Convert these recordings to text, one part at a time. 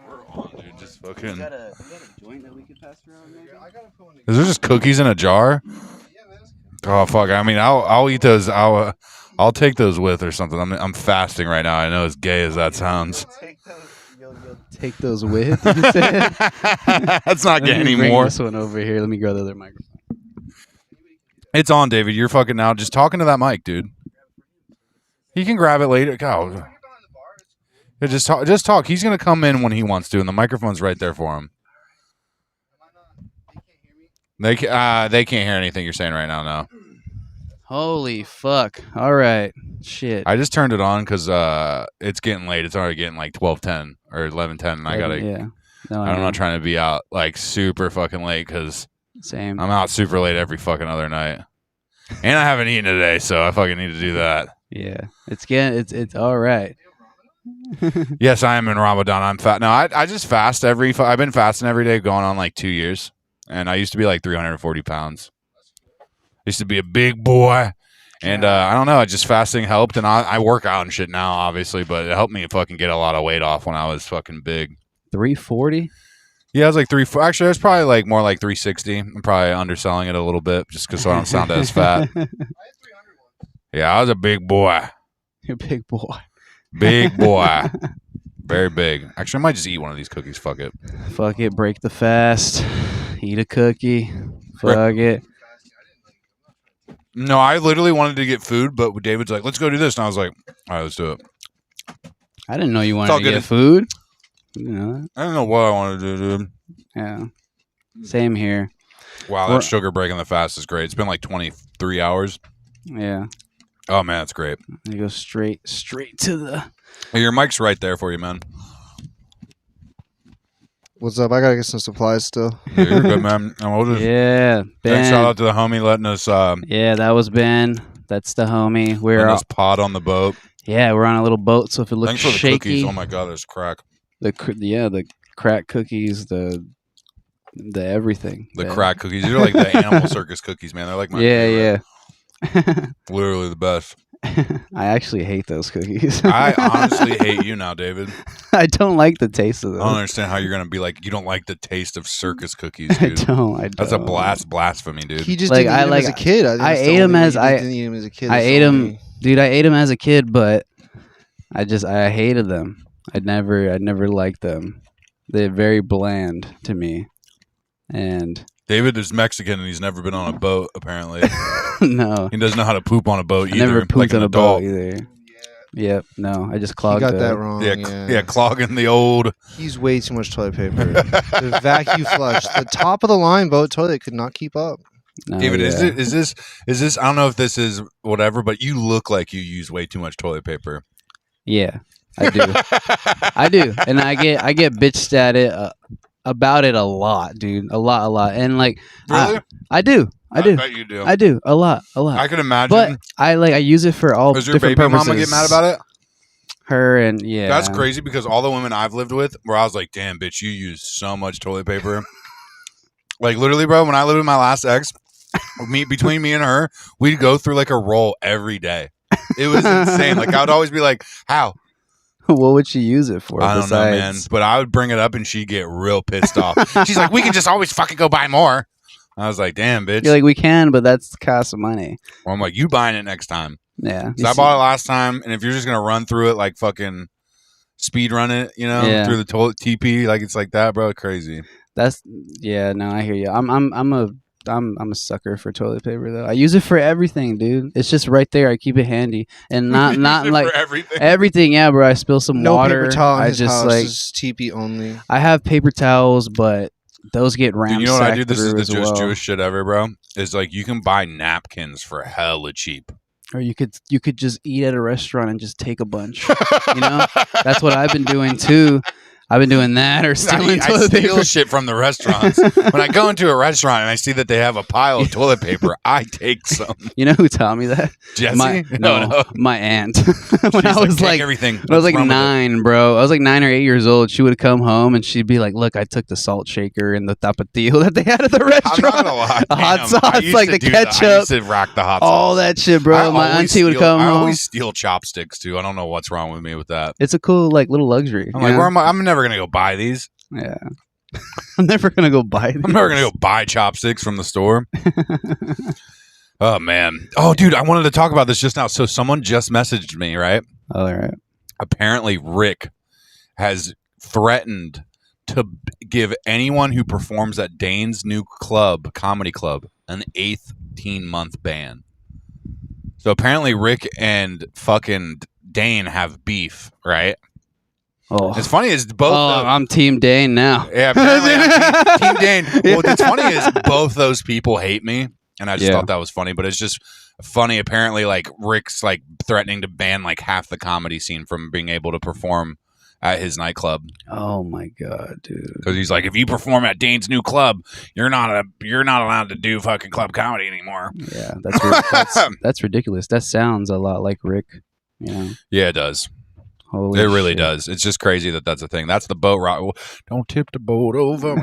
We're on, dude. Just fucking. We got a joint that we could pass around, maybe? Is there just cookies in a jar? Oh fuck! I mean, I'll eat those. I'll take those with or something. I'm fasting right now. I know, as gay as that sounds. You'll take those with. You said? That's not gay Bring anymore. this one over here. Let me grab the other microphone. It's on, David. You're fucking now. Just talking to that mic, dude. He can grab it later. God. Yeah, just talk. He's gonna come in when he wants to, and the microphone's right there for him. They can't hear anything you're saying right now. No. Holy fuck! All right, shit. I just turned it on because it's getting late. It's already getting like 12:10 or 11:10, and I gotta. Yeah. No, I'm not trying to be out like super fucking late because same. I'm out super late every fucking other night, and I haven't eaten today, so I fucking need to do that. Yeah, it's all right. Yes, I am in Ramadan. I'm fat. No, I just fast I've been fasting every day going on like 2 years. And I used to be like 340 pounds. Used to be a big boy. And I don't know. Just fasting helped. And I work out and shit now, obviously. But it helped me fucking get a lot of weight off when I was fucking big. 340? Yeah, I was like actually, I was probably like more like 360. I'm probably underselling it a little bit just because I don't sound as fat. Yeah, I was a big boy. You're a big boy. Big boy. Very big. Actually, I might just eat one of these cookies. Fuck it. Fuck it. Break the fast. Eat a cookie. Fuck it. No, I literally wanted to get food, but David's like, let's go do this. And I was like, all right, let's do it. I didn't know you wanted to get food. You know that? I don't know what I wanted to do, dude. Yeah. Same here. Wow, that sugar breaking the fast is great. It's been like 23 hours. Yeah. Oh, man, that's great. You go straight to the... Hey, your mic's right there for you, man. What's up? I gotta get some supplies still. Yeah, you're good, man. And we'll just, Yeah, Ben. thanks, shout out to the homie letting us Yeah, that was Ben. That's the homie. We're letting us pod on the boat. Yeah, we're on a little boat, so if it looks Thanks for the shaky, cookies. Oh my god, there's crack. the crack cookies, the everything. The crack cookies. These are like the Animal Circus cookies, man. They're like my favorite. Yeah. Literally the best. I actually hate those cookies. I honestly hate you now, David. I don't like the taste of them. I don't understand how you're gonna be like, you don't like the taste of circus cookies, dude. I don't. That's a blasphemy, dude. He just Like, didn't eat them as a kid. I ate them as didn't eat them as a kid. I ate them, dude. I ate them as a kid, but I hated them. I never liked them. They're very bland to me, and David is Mexican and he's never been on a boat. Apparently, no, he doesn't know how to poop on a boat I either. never pooped like on an a adult. boat either. Yep, no, I just He clogged. got that wrong. Yeah, clogging the old. He's way too much toilet paper. The vacuum flush, the top of the line boat toilet could not keep up. No, David, yeah. is this? I don't know if this is whatever, but you look like you use way too much toilet paper. Yeah, I do. I do, and I get bitched at it about it a lot, dude. A lot, and like Really? I do. I bet you do. I do a lot. I can imagine. But I use it for all Does your different baby purposes. mama get mad about it? Her and yeah, That's crazy because all the women I've lived with, where I was like, damn, bitch, you use so much toilet paper. Like literally, bro, when I lived with my last ex, between me and her, we'd go through like a roll every day. It was insane. Like I would always be like, how? What would she use it for? I don't know, man. But I would bring it up and she'd get real pissed off. She's like, we can just always fucking go buy more. I was like, damn, bitch. You're like, we can, but that's the cost of money. Well, I'm like, you buying it next time. Yeah. So I bought it last time, and if you're just gonna run through it like fucking speed run it, you know, Yeah. through the toilet TP, like it's like that, bro, crazy. That's no, I hear you. I'm a sucker for toilet paper though. I use it for everything, dude. It's just right there. I keep it handy, and not like for everything. everything. Yeah, bro. I spill some No water. paper towel in I his just house. like Just TP only. I have paper towels, but those get rammed. Dude, you know what I do? This is the as just well. Jewish shit ever, bro. Is like you can buy napkins for hella cheap. Or you could just eat at a restaurant and just take a bunch. You know, that's what I've been doing too. I've been doing that or stealing I toilet steal paper. shit from the restaurants. When I go into a restaurant and I see that they have a pile of toilet paper, I take some. You know who taught me that? Jesse? My aunt. When She's I was "Take like, everything. when I was What's like wrong with it?" 9, bro. I was like 9 or 8 years old. She would come home and she'd be like, "Look, I took the salt shaker and the tapatio that they had at the I'm restaurant, not gonna lie. the hot Damn, I sauce, used like to the do that. I ketchup, used to rock the hot all sauce. that shit, bro." My auntie would come I home. always steal chopsticks too. I don't know what's wrong with me with that. It's a cool like little luxury. I'm you like, know? where am I? I'm never gonna go buy these. Yeah. I'm never gonna go buy these. I'm never gonna go buy chopsticks from the store. Oh man. Oh dude, I wanted to talk about this just now. So someone just messaged me, right? All right. Apparently Rick has threatened to give anyone who performs at Dane's new club, comedy club, an 18-month ban. So apparently Rick and fucking Dane have beef, right? Oh, It's funny is both I'm Team Dane now. yeah, apparently I'm Team Dane. Well, what's funny is both those people hate me, and I just Yeah. thought that was funny. But it's just funny. Apparently, like Rick's like threatening to ban like half the comedy scene from being able to perform at his nightclub Oh my god, dude. because he's like, if you perform at Dane's new club, you're not allowed to do fucking club comedy anymore. Yeah, that's ridiculous. That sounds a lot like Rick. You know, Yeah, it does. holy It really shit. does. It's just crazy that that's a thing. That's the boat rock. Don't tip the boat over.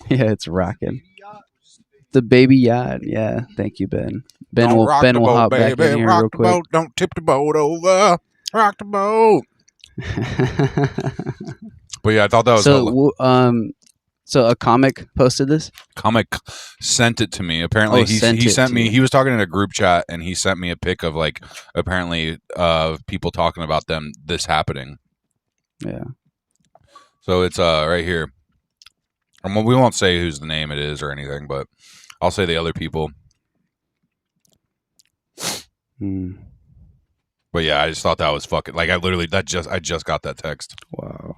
Yeah, it's rocking. The baby yacht. Yeah, thank you, Ben. Ben Don't will rock Ben the will boat, hop back baby. in here Rock real the quick. boat. Don't tip the boat over. Rock the boat. But yeah, I thought that was So a comic posted this. comic sent it to me. Apparently, Oh, he sent it sent to me. you. He was talking in a group chat, and he sent me a pic of like apparently people talking about this happening. Yeah. So it's right here. We won't say whose the name it is or anything, but I'll say the other people. Hmm. But yeah, I just thought that was fucking like I just got that text. Wow.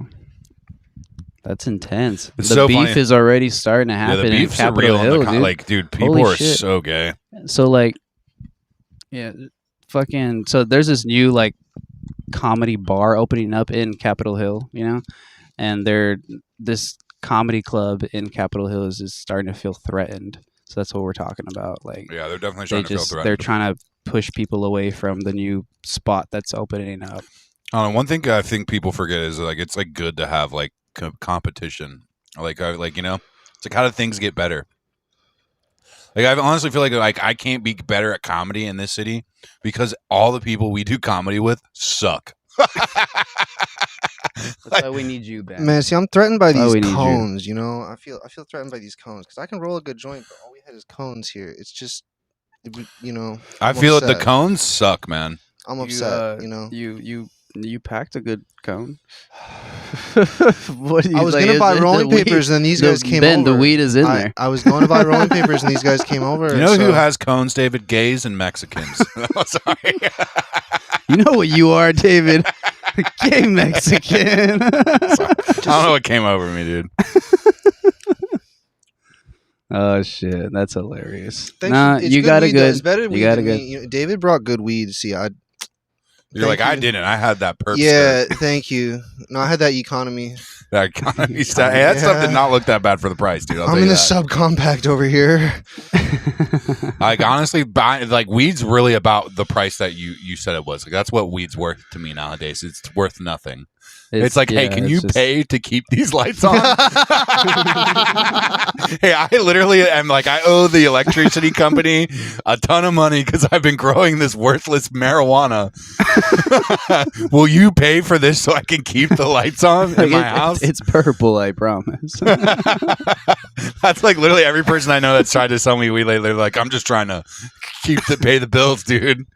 That's intense. It's the so beef funny. is already starting to Yeah, happen the in beef's Capitol real. Hill, dude. Like, dude, people Holy are shit. so gay. So like, yeah, fucking. So there's this new like comedy bar opening up in Capitol Hill, you know, and this comedy club in Capitol Hill is starting to feel threatened. So that's what we're talking about. Like, Yeah, they're definitely they trying to feel just threatened. they're trying to push people away from the new spot that's opening up. I don't know, one thing I think people forget is like it's like good to have like competition. Like you know, it's like how do things get better? Like I honestly feel like I can't be better at comedy in this city because all the people we do comedy with suck. That's why we need you, Ben. Man, see, I'm threatened by Oh, these we need you. cones. You know, I feel threatened by these cones because I can roll a good joint, but all we had is cones here. It's just, you know, I I'm feel it. The upset. cones suck, man. I'm upset. You know, You packed a good cone. What do you I was like, gonna is buy it rolling the weed- papers, and then these guys came Ben, over. the weed is in I, there. I was going to buy rolling papers, and these guys came over. You know so- who has cones, David? Gays and Mexicans. Oh, sorry. You know what you are, David. Gay Mexican. I don't know what came over me, dude. Oh shit, that's hilarious. Thanks, Nah, it's you got a weed, though. good. It's better You weed got a than good. me. You know, David brought good weed. See, You're Thank like, I you. didn't. I had that perp yeah, thank you. No, I had that economy. That economy stuff. Hey, that stuff did not look that bad for the price, dude. I'll I'm tell in you the that. subcompact over here. Like honestly, like weed's really about the price that you said it was. Like that's what weed's worth to me nowadays. It's worth nothing. It's like, hey, can you pay to keep these lights on? Hey, I literally am like, I owe the electricity company a ton of money because I've been growing this worthless marijuana. Will you pay for this so I can keep the lights on in my house? It's purple, I promise. That's like literally every person I know that's tried to sell me weed lately. They're like, I'm just trying to pay the bills, dude.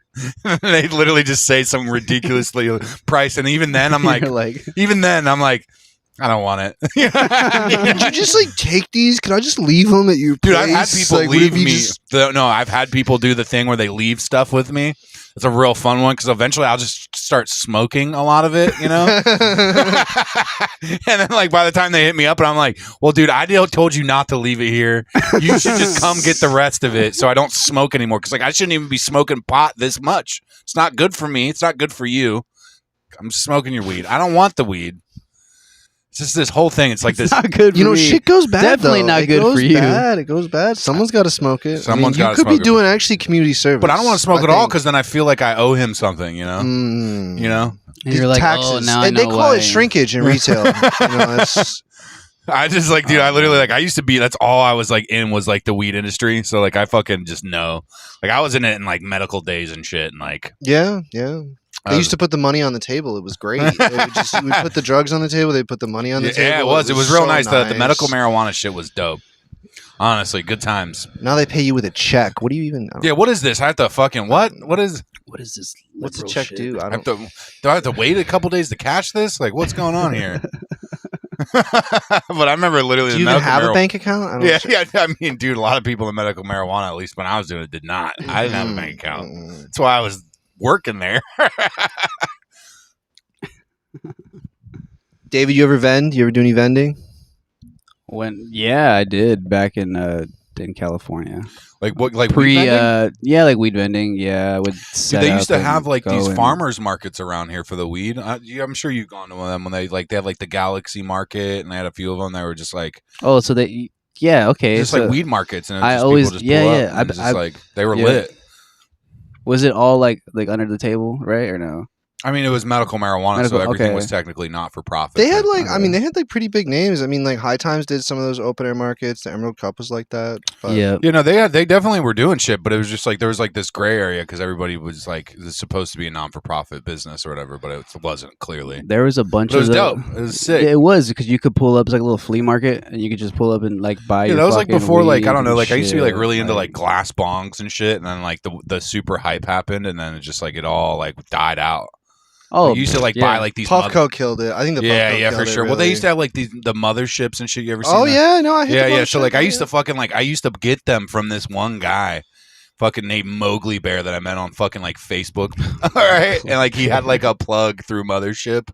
They literally just say some ridiculously price, and even then, I'm like, You're like, I don't want it. Could you just like take these? Could I just leave them at your Dude, place? I've had people Like, what leave if you me. just- No, I've had people do the thing where they leave stuff with me. It's a real fun one because eventually I'll just start smoking a lot of it, you know? And then, like, by the time they hit me up, and I'm like, well, dude, I told you not to leave it here. You should just come get the rest of it so I don't smoke anymore. Because, like, I shouldn't even be smoking pot this much. It's not good for me. It's not good for you. I'm smoking your weed. I don't want the weed. It's just this whole thing. It's like this. Not good. You for know, me. shit goes bad. Definitely though. not It good goes for you. Bad. It goes bad. Someone's got to smoke it. Someone's you gotta could be smoke it. doing actually community service. But I don't want to smoke I at all think. because then I feel like I owe him something. You know. You know. And you're like, taxes. oh, now I and know they call why. it shrinkage in retail. It's, I just like, dude, I literally like, I used to be, that's all I was like in was like the weed industry. So like, I fucking just know. Like, I was in it in like medical days and shit. And like, yeah. They used to put the money on the table. It was great. You would put the drugs on the table. They put the money on the table. Yeah, it was real so nice. The medical marijuana shit was dope. Honestly, good times. Now they pay you with a check. What do you even? Yeah, what is this? I have to fucking what? What is this? What's a liberal check shit? do? I I have don't. to, do I have to wait a couple days to cash this? Like, what's going on here? But I remember literally Do the you even medical have a marijuana. bank account? I don't Yeah. I mean, dude, a lot of people in medical marijuana, at least when I was doing it, did not. I didn't have a bank account. That's why I was working there. David, you ever vend? You ever do any vending? Yeah, I did back in California. Like what? Like Pre, weed vending? yeah, like weed vending. Yeah, I would. Dude, Set they used up to have and like go these and- farmers markets around here for the weed. I'm sure you've gone to one of them when they have like the Galaxy Market, and they had a few of them that were just like Oh, so they. Yeah. Okay. just so like weed markets, and I just always- people just yeah, pull up, yeah, and I've- it's just I've- like they were yeah. lit. Was it all like under the table, right, or no? I mean, it was medical marijuana, so Medical- everything okay. was technically not for profit. They had but- like, I mean, they had like pretty big names. I mean, like High Times did some of those open air markets. The Emerald Cup was like that. But Yeah. You know, they definitely were doing shit, but it was just like there was like this gray area because everybody was like this is supposed to be a non for profit business or whatever, but it wasn't clearly. There was a bunch But it was of dope. It was sick. It was because you could pull up. It's like a little flea market, and you could just pull up and like buy. Yeah, your that was like fucking before, like I weed don't know, and like I used to be like shit, really into like glass bongs and shit, and then like the super hype happened, and then it just like it all like died out. Oh, Like, you used to like yeah. buy like these. Puffco killed it. I think the yeah, Puffco yeah, killed for it, sure. Well, they really. used to have like the motherships and shit. You ever seen? Oh that? yeah, no, I hit Yeah, the yeah. So like I mothership, used to fucking like I used to get them from this one guy, fucking named Mowgli Bear that I met on fucking like Facebook. All right, and like he had like a plug through Mothership.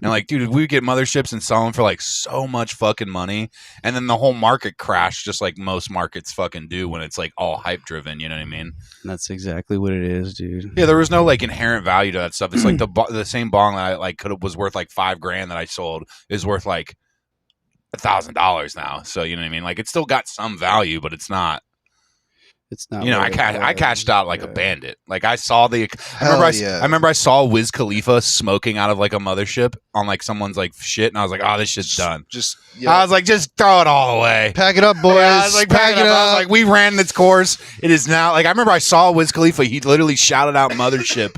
And like, dude, we would get motherships and sell them for like so much fucking money, and then the whole market crashed, just like most markets fucking do when it's like all hype driven. You know what I mean? That's exactly what it is, dude. Yeah, there was no like inherent value to that stuff. It's like the same bong that I like was worth like $5,000 that I sold is worth like $1,000 now. So you know what I mean? Like it's still got some value, but it's not. It's not. You know, what I cashed out like a yeah. bandit. Like I saw I Hell yeah. remember I saw Wiz Khalifa smoking out of like a mothership on like someone's like shit, and I was like, oh, this shit's done. Just I was like, just throw it all away. pack it up, boys. Yeah, I was like, pack it I was up. like, we ran its course. It is now like I remember I saw Wiz Khalifa. He literally shouted out mothership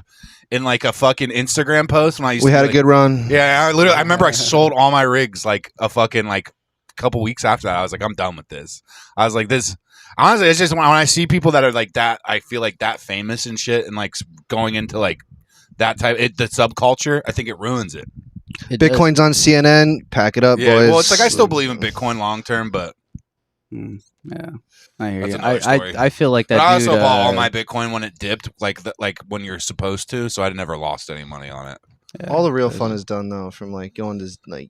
in like a fucking Instagram post when I used We to had be, a like, good run. Yeah, I remember I sold all my rigs like a fucking like couple weeks after that. I was like, I'm done with this. I was like, this. Honestly, it's just when I see people that are like that, I feel like that famous and shit, and like going into like that type, the subculture. I think it ruins it. It does. Bitcoin's on CNN. Pack it up, Yeah, boys. well, it's like I still believe in Bitcoin long term, but Yeah, I hear That's you. another story. I feel like that. but I also dude, bought all my Bitcoin when it dipped, like when you're supposed to. So I never lost any money on it. yeah, all the real that- fun is done though, from like going to like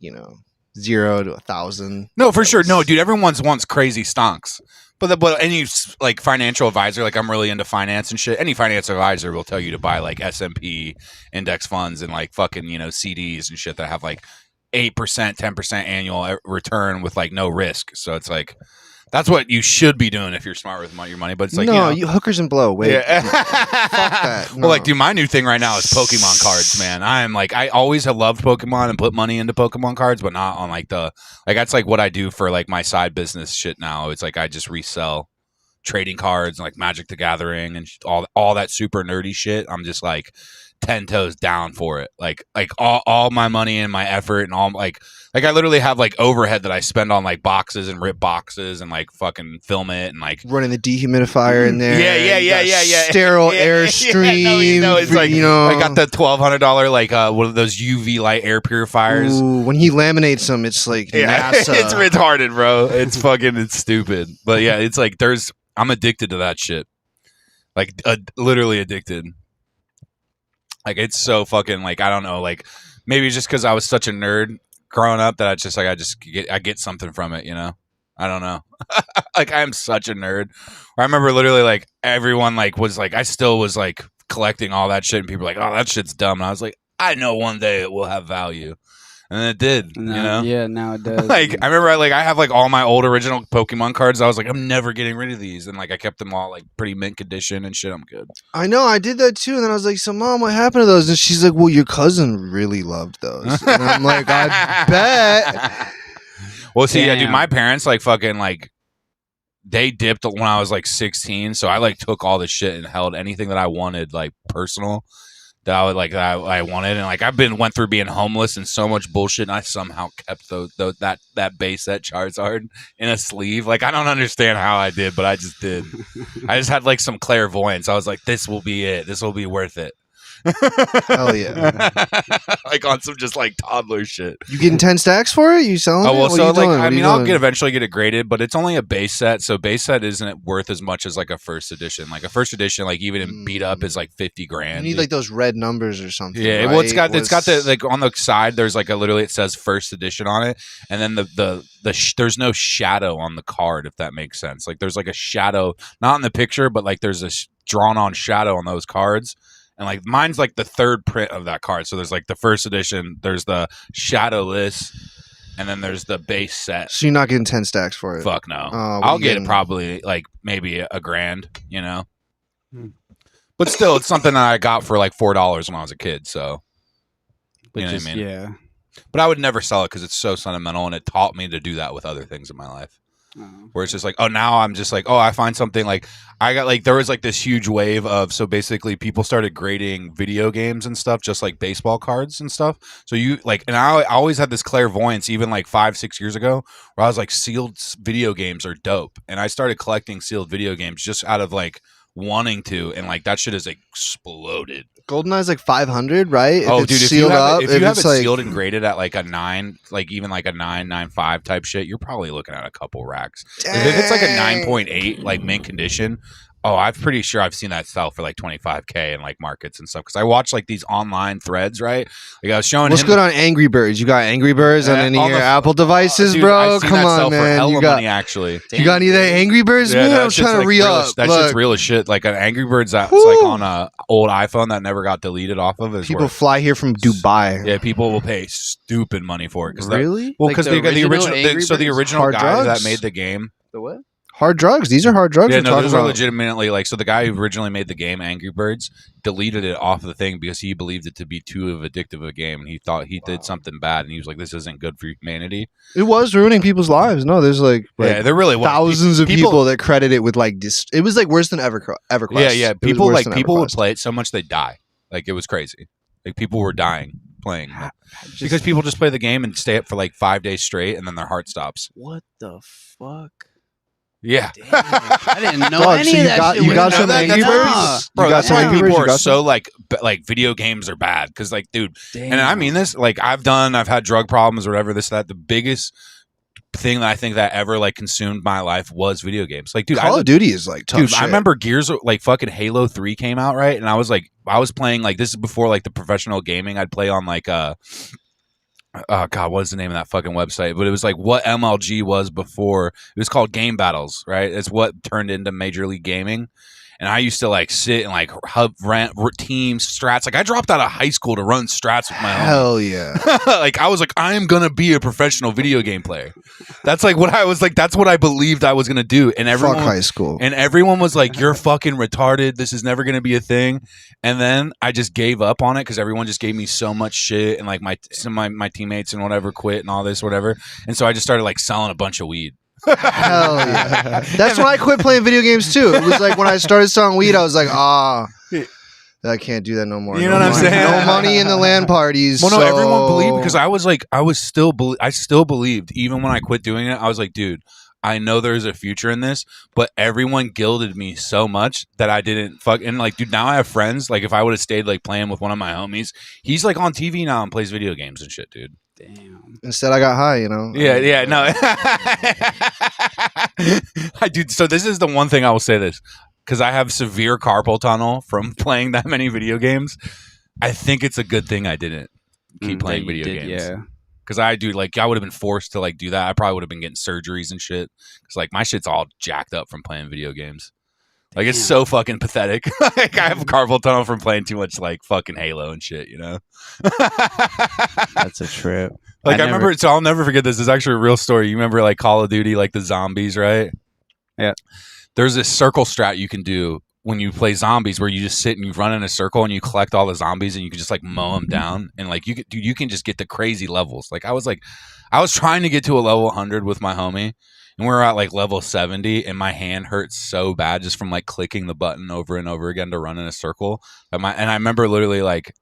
0 to 1,000. No, for sure. No, dude, everyone wants crazy stonks. But any like financial advisor, like I'm really into finance and shit. Any financial advisor will tell you to buy like S&P index funds and like fucking CDs and shit that have like 8%, 10% annual return with like no risk. So it's like that's what you should be doing if you're smart with your money. But it's like no, you hookers and blow. Wait, yeah. that, Well, like, no. dude, my new thing right now is Pokemon cards, man. I always have loved Pokemon and put money into Pokemon cards, but not on like that's like what I do for like my side business shit now. It's like I just resell trading cards and like Magic the Gathering and all that super nerdy shit. I'm just like 10 toes down for it. Like all my money and my effort and all like I literally have like overhead that I spend on like boxes and rip boxes and like fucking film it and like running the dehumidifier in there. Yeah. You got Sterile airstream. No, it's like know. I got the $1,200 like one of those UV light air purifiers. Ooh, when he laminates them, it's like Yeah, NASA. it's retarded, bro. It's fucking it's stupid. But yeah, it's like I'm addicted to that shit. Like literally addicted. Like it's so fucking like I don't know. Like maybe just because I was such a nerd growing up that I get something from it. I don't know. Like I'm such a nerd. I remember literally like everyone like was like I still was like collecting all that shit and people were like, oh, that shit's dumb. And I was like, I know one day it will have value. And then it did, No, you know? Yeah, now it does. Like, I remember I have like all my old original Pokemon cards. I was like, I'm never getting rid of these. And like, I kept them all like pretty mint condition and shit. I'm good. I know, I did that too. And then I was like, so Mom, what happened to those? And she's like, well, your cousin really loved those. And I'm like, I bet. Well, see, yeah, dude, Damn. my parents like fucking like, they dipped when I was like 16. So I like took all the shit and held anything that I wanted, like personal. That I would like that I wanted, and like went through being homeless and so much bullshit, and I somehow kept that base set Charizard in a sleeve. Like I don't understand how I did, but I just did. I just had like some clairvoyance. I was like, this will be it. This will be worth it. Hell yeah. Like on some just like toddler shit. You getting 10 stacks for it? You selling Oh it? well, What so are you like doing? I What are you mean, I'll doing? eventually get it graded, but it's only a base set, so base set isn't worth as much as like a first edition. Like a first edition, like even in beat up, is like 50 grand. You need like those red numbers or something. Yeah, right? well, it's got the like on the side. There's like literally it says first edition on it, and then there's no shadow on the card, if that makes sense. Like there's like a shadow, not in the picture, but like there's a drawn on shadow on those cards. And like mine's like the third print of that card. So there's like the first edition, there's the shadowless, and then there's the base set. So you're not getting 10 stacks for it? Fuck no. Oh, what I'll you get getting? it probably like maybe a grand, you know. Hmm. But still, it's something that I got for like $4 when I was a kid. So But you know just, what I mean? Yeah. But I would never sell it because it's so sentimental, and it taught me to do that with other things in my life. Oh. Where it's just like, oh, now I'm just like, oh, I find something like I got like there was like this huge wave of so basically people started grading video games and stuff, just like baseball cards and stuff. So you like, and I always had this clairvoyance, even like 5-6 years ago, where I was like, sealed video games are dope, and I started collecting sealed video games just out of like wanting to, and like that shit has exploded. GoldenEye's like 500, right? If Oh, it's dude, if sealed you have up, it, if you have it's it like, sealed and graded at like a 9, like even like a 9.95 type shit, you're probably looking at a couple racks. Like, if it's like a Dang. 9.8, like mint condition, oh, I'm pretty sure I've seen that sell for like 25K in like markets and stuff. Because I watch like these online threads, right? Like I was showing What's him. good on Angry Birds? You got Angry Birds on any of on your the- Apple devices, Dude, bro? I've seen Come that sell on, for man. hella You got money, actually. you got any of that Angry Birds, man? that I'm shit's, trying to like, re real up. as- That Look, shit's real as shit. Like an Angry Birds that's Woo! like on a old iPhone that never got deleted off of. Is people worth- fly here from Dubai. yeah, people will pay stupid money for it. Really? Well, Like because the the original original, Angry so the Birds? original Hard guy that drugs? made the game. The what? Hard drugs. These are hard drugs. Yeah, we're no, talking those are about. legitimately like. So the guy who originally made the game Angry Birds deleted it off the thing because he believed it to be too addictive a game, and he thought he did something bad, and he was like, "This isn't good for humanity." It was ruining people's lives. No, there's like Yeah, there really was thousands of people that credit it with like it was like worse than EverQuest. Yeah, It was people worse like than people would EverQuest. play it so much they die. Like it was crazy. Like people were dying playing it. Just- Because people just play the game and stay up for like 5 days straight, and then their heart stops. What the fuck? Yeah. Damn, I didn't know Dog, any so of you that got- shit. you was got in some there. Angry Nah. Birds? Bro, You got that's some why Angry people Birds? You are got so like video games are bad because like, dude, Damn. and I mean this, like I've had drug problems or whatever, this, that. The biggest thing that I think that ever like consumed my life was video games. Like, dude, Call of Duty is like tough dude, shit. I remember Gears, like fucking Halo 3 came out, right? And I was playing like, this is before like the professional gaming. I'd play on like oh god, what is the name of that fucking website? But it was like what MLG was before. It was called Game Battles, right? It's what turned into Major League Gaming. And I used to like sit and like rent teams, strats. Like I dropped out of high school to run strats with my own. Hell yeah. Like I was like, I am gonna be a professional video game player. That's like what I was like. That's what I believed I was gonna do. And everyone, Fuck high school. and everyone was like, "You're fucking retarded. This is never gonna be a thing." And then I just gave up on it because everyone just gave me so much shit, and like some of my teammates and whatever quit and all this whatever. And so I just started like selling a bunch of weed. Hell yeah. That's when I quit playing video games too. It was like when I started selling weed, I was like, I can't do that no more. You No know what I'm money. saying? No money in the land parties. Well, no, so- everyone believed because I still believed even when I quit doing it. I was like, dude, I know there's a future in this, but everyone gilded me so much that I didn't fuck. And like, dude, now I have friends. Like, if I would have stayed like playing with one of my homies, he's like on TV now and plays video games and shit, dude. Damn. Instead, I got high. You know. Yeah, no. I dude. So this is the one thing I will say this because I have severe carpal tunnel from playing that many video games. I think it's a good thing I didn't keep playing That you video did, games. Yeah. Because I would have been forced to like do that. I probably would have been getting surgeries and shit. Because like my shit's all jacked up from playing video games. Like it's so fucking pathetic. Like I have carpal tunnel from playing too much like fucking Halo and shit, you know. That's a trip. Like I remember, so I'll never forget this. It's actually a real story. You remember like Call of Duty, like the zombies, right? Yeah. There's this circle strat you can do when you play zombies, where you just sit and you run in a circle and you collect all the zombies and you can just like mow them down, and like you can just get the crazy levels. Like I was trying to get to a level 100 with my homie. And we were at like level 70, and my hand hurt so bad just from like clicking the button over and over again to run in a circle. And I remember literally like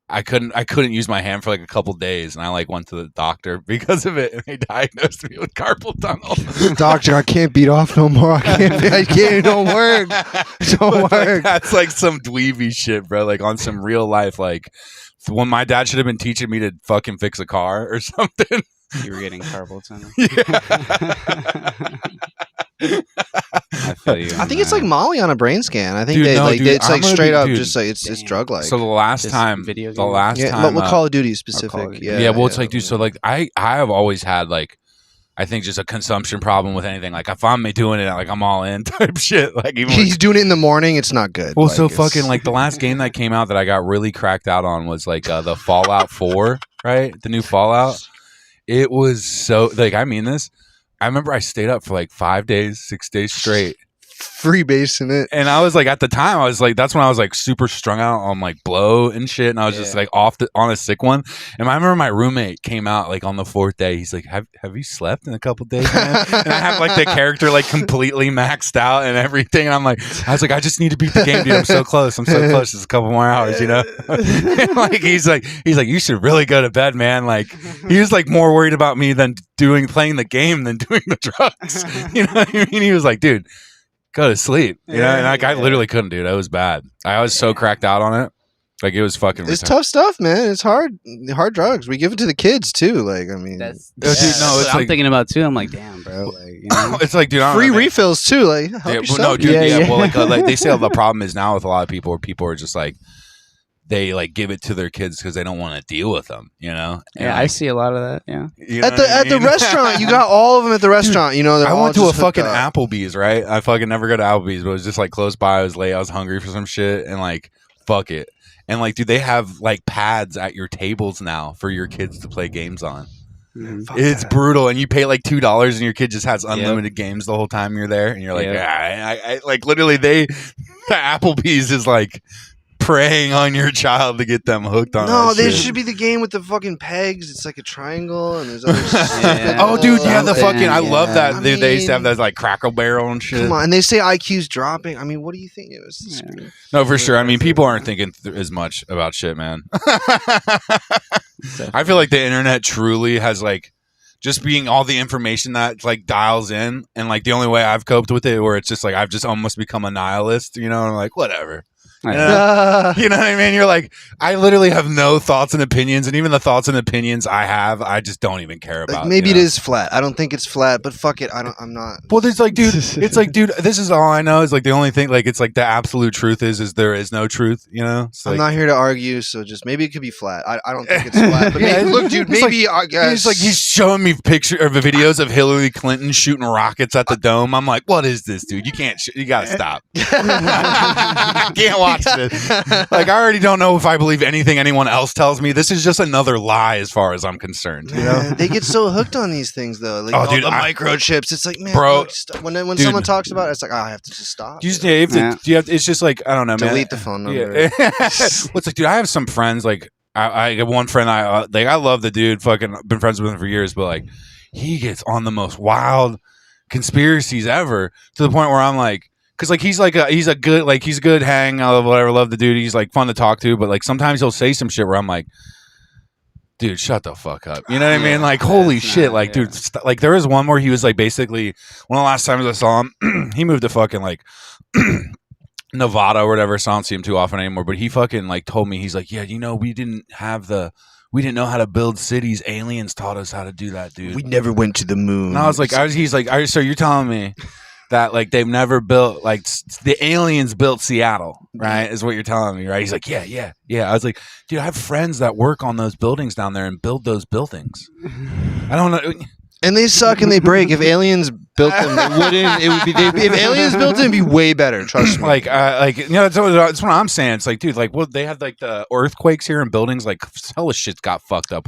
I couldn't use my hand for like a couple days, and I like went to the doctor because of it, and they diagnosed me with carpal tunnel. Doctor, I can't beat off no more. I can't. It don't work. It don't work. Like, that's like some dweeby shit, bro. Like on some real life, like when my dad should have been teaching me to fucking fix a car or something. You were getting carpal tunnel. Yeah. I feel you. I think it's like Molly on a brain scan. I think Dude, no, dude, it's I'm like gonna straight be- up, dude. just like it's drug like. So the last Just time, video the games? last yeah, time, but Call of Duty specific. Call of Duty. Yeah, well, it's like, dude. So like, I have always had like, I think just a consumption problem with anything. Like if I'm doing it, like I'm all in type shit. Like even he's doing it in the morning. It's not good. well, Like, so it's- fucking like the last game that came out that I got really cracked out on was like the Fallout 4, right? The new Fallout. It was so like, I mean this. I remember I stayed up for like 5 days, 6 days straight. free base in it. And I was like, at the time, I was like, that's when I was like super strung out on like blow and shit. And I was just like on a sick one. And I remember my roommate came out like on the 4th day. He's like, have you slept in a couple days, man? And I have like the character like completely maxed out and everything. And I was like, I just need to beat the game, dude. I'm so close. Just a couple more hours, you know? And, like, he's like, you should really go to bed, man. Like he was like more worried about me than playing the game than doing the drugs. You know what I mean? He was like, dude, go to sleep, you know. And like I literally couldn't, dude. It was bad. I was so cracked out on it. Like it was fucking. It's tough stuff, man. It's hard drugs. We give it to the kids too. Like I mean, dude, no, that's it's what I'm like- thinking about too. I'm like, damn, bro. Like, you know? It's like, dude, I don't free know, man. refills too. Like help Yeah, well, yourself. no, dude. Yeah, Yeah. well, like they say the problem is now with a lot of people, where people are just like, they like give it to their kids because they don't want to deal with them, you know. And, Yeah, I like, see a lot of that. Yeah. you know At the what I at the mean? restaurant, you got all of them at the restaurant. You know, they're I all went to a just hooked fucking up. Applebee's, right? I fucking never go to Applebee's, but it was just like close by. I was late. I was hungry for some shit, and like, fuck it. And like, dude, they have like pads at your tables now for your kids to play games on. Mhm. Fuck It's that. brutal, and you pay like $2, and your kid just has unlimited games the whole time you're there, and you're like, Yep. I like literally the Applebee's is like preying on your child to get them hooked on. No, that there shit. should be the game with the fucking pegs. It's like a triangle, and there's other Yeah. Oh, dude, yeah, the Something, fucking I love yeah. that. I They used to have mean- that like Crackle Barrel and shit. Come on, and they say IQ's dropping. I mean, what do you think? It was Yeah. No, for sure. I mean, people aren't thinking as much about shit, man. I feel like the internet truly has like just being all the information that like dials in, and like the only way I've coped with it, where it's just like I've just almost become a nihilist, you know, and I'm like whatever. You know? You know what I mean? You're like, I literally have no thoughts and opinions, and even the thoughts and opinions I have, I just don't even care about. like, maybe you it know? is flat. I don't think it's flat, but fuck it. I'm not. Well, there's like, dude, it's like, dude, this is all I know. Is like the only thing, like, it's like the absolute truth is there is no truth, you know? It's I'm like, not here to argue, so just maybe it could be flat. I don't think it's flat, but Yeah, maybe, look, dude, it's maybe I guess. he's like, he's showing me picture or videos of Hillary Clinton shooting rockets at the dome. I'm like, what is this, dude? You can't, you gotta stop. I can't watch this. Like, I already don't know if I believe anything anyone else tells me. This is just another lie as far as I'm concerned. You know? Man, they get so hooked on these things though. Like Oh, all dude, the I- microchips. It's like, man, Bro, look, when dude. someone talks about it, it's like, oh, I have to just stop. You just you have to, Yeah. you have it's just like, I don't know, man. delete the phone number. Yeah. What's like, dude, I have some friends, like, I have one friend, I love the dude, fucking been friends with him for years, but like, he gets on the most wild conspiracies ever to the point where I'm like, because like he's a good hang, I love the dude, he's like fun to talk to, but like sometimes he'll say some shit where I'm like, dude, shut the fuck up, you know what I mean? Like, holy That's shit, not- like, yeah. dude, like there was one where he was like basically one of the last times I saw him, he moved to fucking like Nevada or whatever, so I don't see him too often anymore, but he fucking like told me, he's like, yeah, you know, we didn't know how to build cities. Aliens taught us how to do that, dude. We never went to the moon. And I was like, he's like, so you're telling me that like they've never built, like the aliens built Seattle, right? Is what you're telling me, right? He's like, yeah. I was like, dude, I have friends that work on those buildings down there and build those buildings. I don't know. And they suck and they break. If aliens built them, they wouldn't. It would be. If aliens built them, it'd be way better. Trust me. Like that's what I'm saying. It's like, dude, like, well, they had like the earthquakes here in buildings. Like, hella shit got fucked up.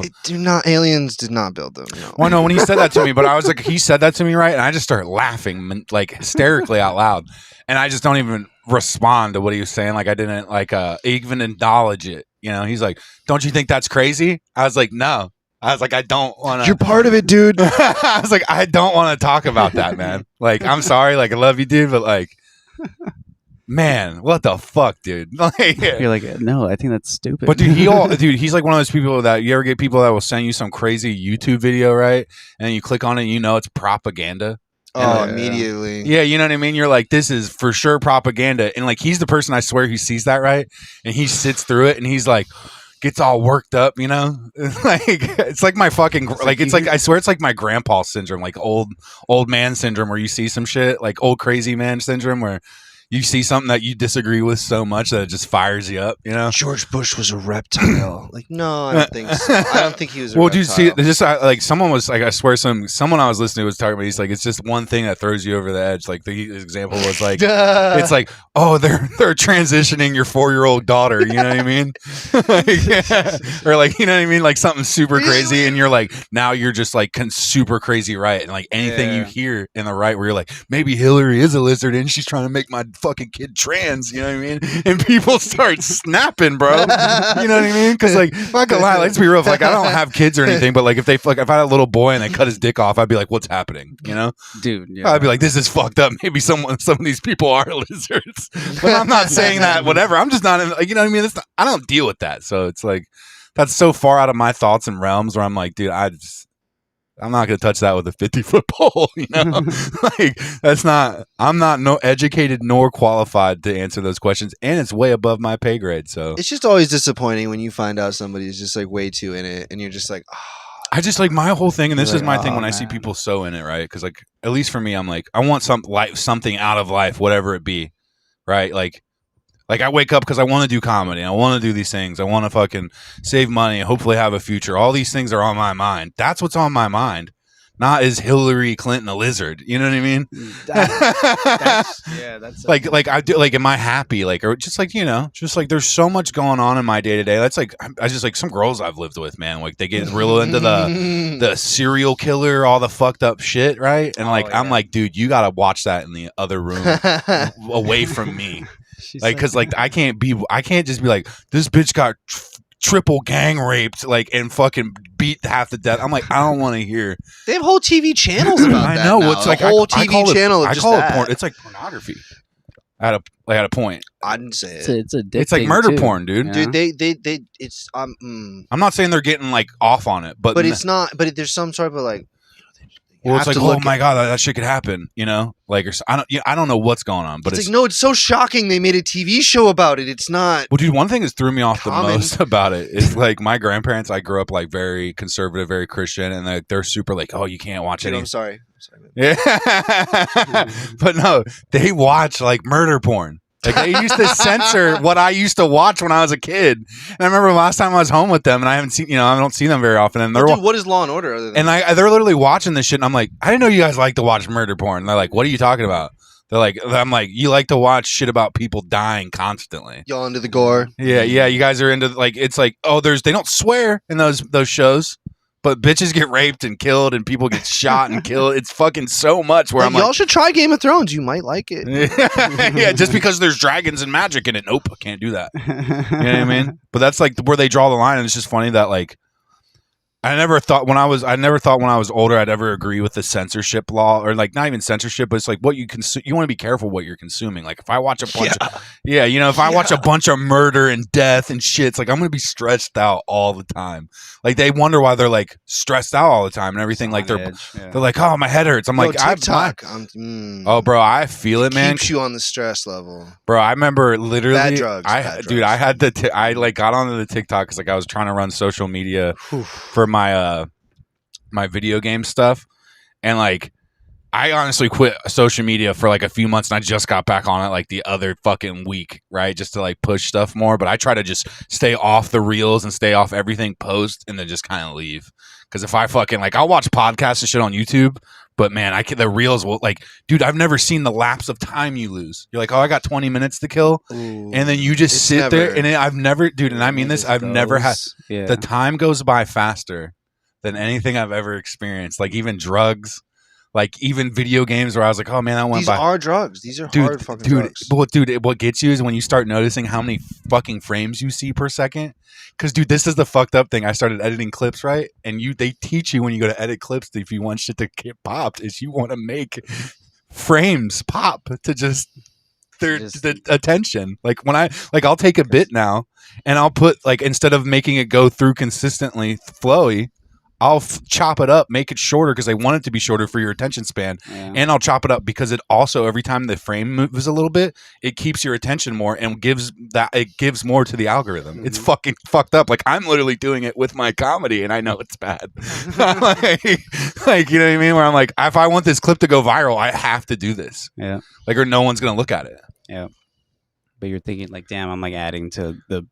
Aliens did not build them. No. Well, no, when he said that to me, but I was like, he said that to me, right? And I just started laughing, like hysterically out loud, and I just don't even respond to what he was saying. Like, I didn't like even acknowledge it. You know, he's like, "Don't you think that's crazy?" I was like, "No." I was like, I don't want to. You're part of it, dude. I was like, I don't want to talk about that, man. Like, I'm sorry. Like, I love you, dude. But, like, man, what the fuck, dude? Like, You're like, no, I think that's stupid. but, dude, he's like one of those people that you ever get people that will send you some crazy YouTube video, right? And you click on it and you know it's propaganda. Oh, immediately. Yeah, you know what I mean? You're like, this is for sure propaganda. And, like, he's the person, I swear, who sees that, right? And he sits through it and he's like, gets all worked up, you know. Like, it's like my fucking like it's like I swear it's like my grandpa syndrome, like old man syndrome, where you see some shit like old crazy man syndrome, where you see something that you disagree with so much that it just fires you up, you know. George Bush was a reptile. Like, no, I don't think so. I don't think he was a well, reptile. dude, see, just like someone was like, I swear, someone I was listening to was talking about. He's like, it's just one thing that throws you over the edge. Like the example was like, it's like, oh, they're transitioning your 4-year-old daughter. You know what I mean? Like, or like, you know what I mean? Like something super crazy, and you're like, now you're just like super crazy right, and like anything you hear in the right, where you're like, maybe Hillary is a lizard and she's trying to make my fucking kid trans, you know what I mean? And people start snapping, bro. You know what I mean? Because like, not gonna lie, let's be real. Like, I don't have kids or anything, but like, if I had a little boy and they cut his dick off, I'd be like, what's happening? You know, dude. Yeah. I'd be like, this is fucked up. Maybe some of these people are lizards, but I'm not saying that. Whatever. I'm just not. You know what I mean? I don't deal with that. So it's like that's so far out of my thoughts and realms where I'm like, dude, I'm not going to touch that with a 50-foot pole, you know? Like, I'm not educated nor qualified to answer those questions, and it's way above my pay grade, so. It's just always disappointing when you find out somebody is just, like, way too in it, and you're just like, oh. I just, like, my whole thing, and this You're is my like, thing oh, when I see man. people so in it, right? Because, like, at least for me, I'm like, I want something out of life, whatever it be, right? Like I wake up because I want to do comedy. I want to do these things. I want to fucking save money and hopefully have a future. All these things are on my mind. That's what's on my mind. Not is Hillary Clinton a lizard? You know what I mean? That's like I do. Like, am I happy? Like, or just like, you know, just like there's so much going on in my day to day. That's like I just like some girls I've lived with, man. Like they get real into the serial killer, all the fucked up shit, right? And like I'm like, dude, you gotta watch that in the other room, away from me. Like, because like I can't just be like, this bitch got triple gang raped, like, and fucking beat half to death. I'm like, I don't want to hear. They have whole TV channels about I that. know now. it's like a whole I TV call channel. It, of I just call that. it porn. It's like pornography. At a point. I didn't say it. It's addicting. It's like murder too, porn, dude. you know? Dude, they it's I'm not saying they're getting like off on it, but it's not. But there's some sort of like. well, it's like, oh my god, that shit could happen, you know? Like, or, I don't know what's going on, but it's like, no, it's so shocking. They made a TV show about it. It's not. Well, dude, one thing that threw me off common. the most about it is like my grandparents. I grew up like very conservative, very Christian, and like they're super like, oh, you can't watch Dude, any. I'm sorry. Man. Yeah, but no, they watch like murder porn. Like they used to censor what I used to watch when I was a kid. And I remember last time I was home with them, and I haven't seen, I don't see them very often. And they're Dude, what is Law and Order other than? and they're literally watching this shit. And I'm like, I didn't know you guys like to watch murder porn. And they're like, what are you talking about? They're like, I'm like, you like to watch shit about people dying constantly. Y'all into the gore? Yeah, you guys are into like, it's like, oh, they don't swear in those shows. But bitches get raped and killed, and people get shot and killed. It's fucking so much. Where Y'all should try Game of Thrones. You might like it. Yeah, just because there's dragons and magic in it. Nope, I can't do that. You know what I mean? But that's like where they draw the line, and it's just funny that like I never thought when I was older I'd ever agree with the censorship law, or like not even censorship, but it's like what you consume. You want to be careful what you're consuming. Like if I watch a bunch of I watch a bunch of murder and death and shit, it's like I'm gonna be stressed out all the time. Like they wonder why they're like stressed out all the time and everything. Like they're like, oh, my head hurts. I'm like, TikTok. Oh, bro, I feel it, man. Keeps you on the stress level, bro. I remember literally, bad drugs. I had I like got onto the TikTok because like I was trying to run social media for my my video game stuff, and like I honestly quit social media for like a few months, and I just got back on it like the other fucking week, right? Just to like push stuff more. But I try to just stay off the reels and stay off everything post, and then just kind of leave. Because if I fucking like, I'll watch podcasts and shit on YouTube, but man, the reels will like, dude, I've never seen the lapse of time you lose. You're like, oh, I got 20 minutes to kill, and then you just sit there, and I've never, dude, and I mean this, I've never had the time goes by faster than anything I've ever experienced. Like even drugs. Like even video games where I was like, oh man, that went These by. are drugs. These are hard fucking drugs. What gets you is when you start noticing how many fucking frames you see per second. Because dude, this is the fucked up thing. I started editing clips, right? And they teach you when you go to edit clips, if you want shit to get popped, is you want to make frames pop to just the attention. Like when I'll take a bit now and I'll put like, instead of making it go through consistently flowy, I'll chop it up, make it shorter because I want it to be shorter for your attention span. Yeah. And I'll chop it up because it also, every time the frame moves a little bit, it keeps your attention more and gives more to the algorithm. Mm-hmm. It's fucking fucked up. Like I'm literally doing it with my comedy and I know it's bad. like, you know what I mean? Where I'm like, if I want this clip to go viral, I have to do this. Yeah. Like, or no one's going to look at it. Yeah. But you're thinking like, damn, I'm like adding to the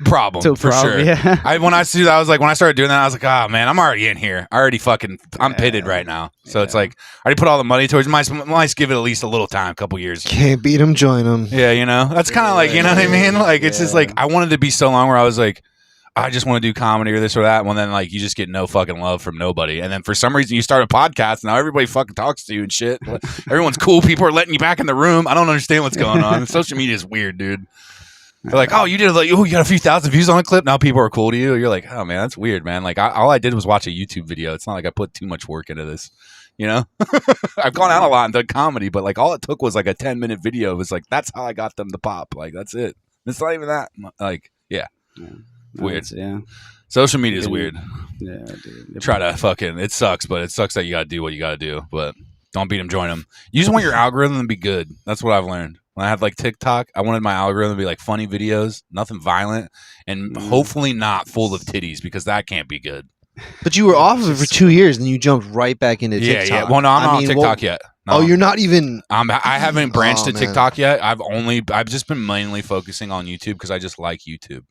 problem for sure. Yeah. When I started doing that, I was like, oh man, I'm already in here. I'm pitted right now. So it's like, I already put all the money towards might give it at least a little time, a couple years. Can't beat them, join them. Yeah, you know, that's kind of like, you know what I mean? Like, it's just like, I wanted to be so long where I was like, I just want to do comedy or this or that. Well, then like you just get no fucking love from nobody. And then for some reason you start a podcast. Now everybody fucking talks to you and shit. Everyone's cool. People are letting you back in the room. I don't understand what's going on. Social media is weird, dude. They're like, oh, you got a few thousand views on a clip. Now people are cool to you. You're like, oh man, that's weird, man. Like all I did was watch a YouTube video. It's not like I put too much work into this. You know, I've gone out a lot and done comedy, but like all it took was like a 10-minute video. It was like, that's how I got them to pop. Like, that's it. It's not even that. Like, yeah. Weird. Yeah. Social media is weird. Yeah, dude. Try to fucking, it sucks, but it sucks that you got to do what you got to do. But don't beat them, join them. You just want your algorithm to be good. That's what I've learned. When I had like TikTok, I wanted my algorithm to be like funny videos, nothing violent, and hopefully not full of titties because that can't be good. But you were off of it for 2 years and you jumped right back into TikTok. Yeah. Well, no, I'm not on TikTok yet. No. Oh, you're not even. I haven't branched to TikTok yet. I've just been mainly focusing on YouTube because I just like YouTube.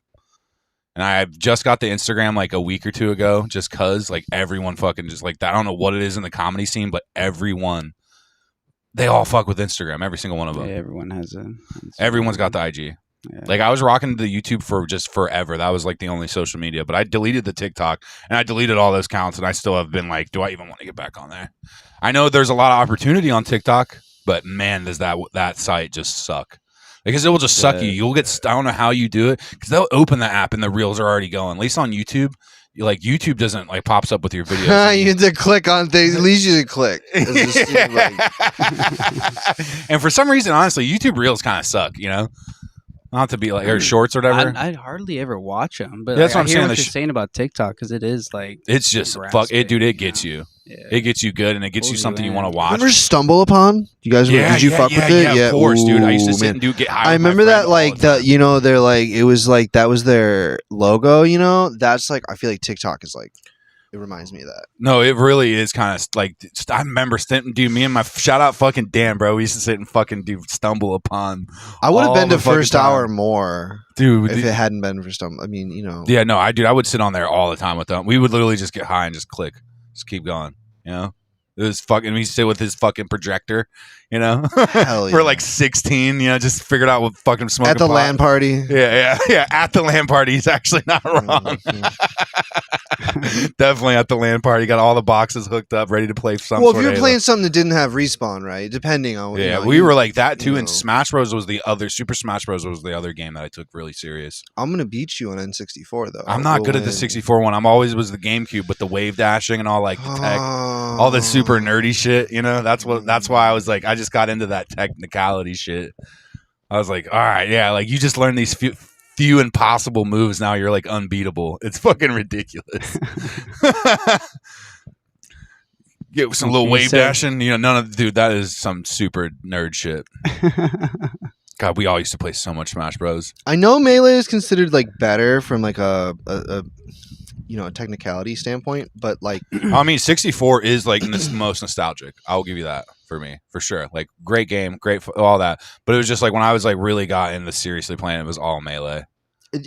And I just got the Instagram like a week or two ago just because like everyone fucking just like, I don't know what it is in the comedy scene, but everyone, they all fuck with Instagram. Every single one of them. Yeah, everyone has Everyone's got the IG. Yeah. Like I was rocking the YouTube for just forever. That was like the only social media, but I deleted the TikTok and I deleted all those accounts and I still have been like, do I even want to get back on there? I know there's a lot of opportunity on TikTok, but man, does that site just suck. Because it will just suck you. You'll get, I don't know how you do it, because they'll open the app and the reels are already going. At least on YouTube, like YouTube doesn't like pops up with your videos. You need to click on things. At least you click. And for some reason, honestly, YouTube reels kind of suck, you know? Not to be like, or shorts or whatever. I'd hardly ever watch them, but that's what I'm saying. What you're saying about TikTok, because it is like, it's just fuck it, dude. It gets you. Yeah. It gets you good, and it gets you something you want to watch. Remember Stumble Upon? You guys, did you fuck with it? Yeah, of course, dude. I used to sit and get high. I remember that, like they're like, it was like that was their logo. You know, that's like, I feel like TikTok is like, it reminds me of that. No, it really is kind of like, I remember dude, me and my shout out fucking Dan, bro. We used to sit and fucking do Stumble Upon. I would have been to first hour more, dude, if it hadn't been for Stumble. I mean, you know. Yeah, no, I would sit on there all the time with them. We would literally just get high and just click, just keep going. You know, it was fucking. We sit with his fucking projector. You know, hell yeah. We're like 16. You know, just figured out what fucking smoking at the pot. LAN party. Yeah. At the LAN party, he's actually not wrong. Definitely at the LAN party, got all the boxes hooked up, ready to play some. Well, if you're playing something that didn't have respawn, right? Depending on. We were like that too. And Smash Bros was the other. Super Smash Bros was the other game that I took really serious. I'm gonna beat you on N64 though. I'm not good at the 64 one. I'm always was the GameCube with the wave dashing and all like the tech, all the super nerdy shit. You know, that's why I was like, I just got into that technicality shit. I was like, all right, yeah, like you just learn these few impossible moves. Now you're like unbeatable. It's fucking ridiculous. Get some little wave dashing. You know, dude, that is some super nerd shit. God, we all used to play so much Smash Bros. I know Melee is considered like better from like a a technicality standpoint, but like I mean, 64 is like the most nostalgic. I'll give you that for me, for sure. Like, great game, all that. But it was just like when I was like really got into seriously playing, it was all Melee.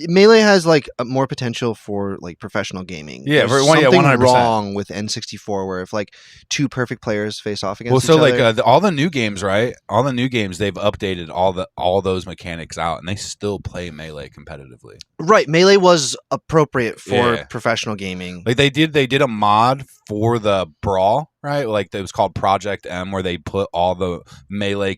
Melee has like more potential for like professional gaming. Yeah, There's yeah, something 100%. wrong with N64 where if like two perfect players face off against Well, each so other. like all the new games, right? All the new games, they've updated all those mechanics out, and they still play Melee competitively. Right, Melee was appropriate for Yeah. professional gaming. Like they did a mod for the Brawl, right? Like it was called Project M, where they put all the Melee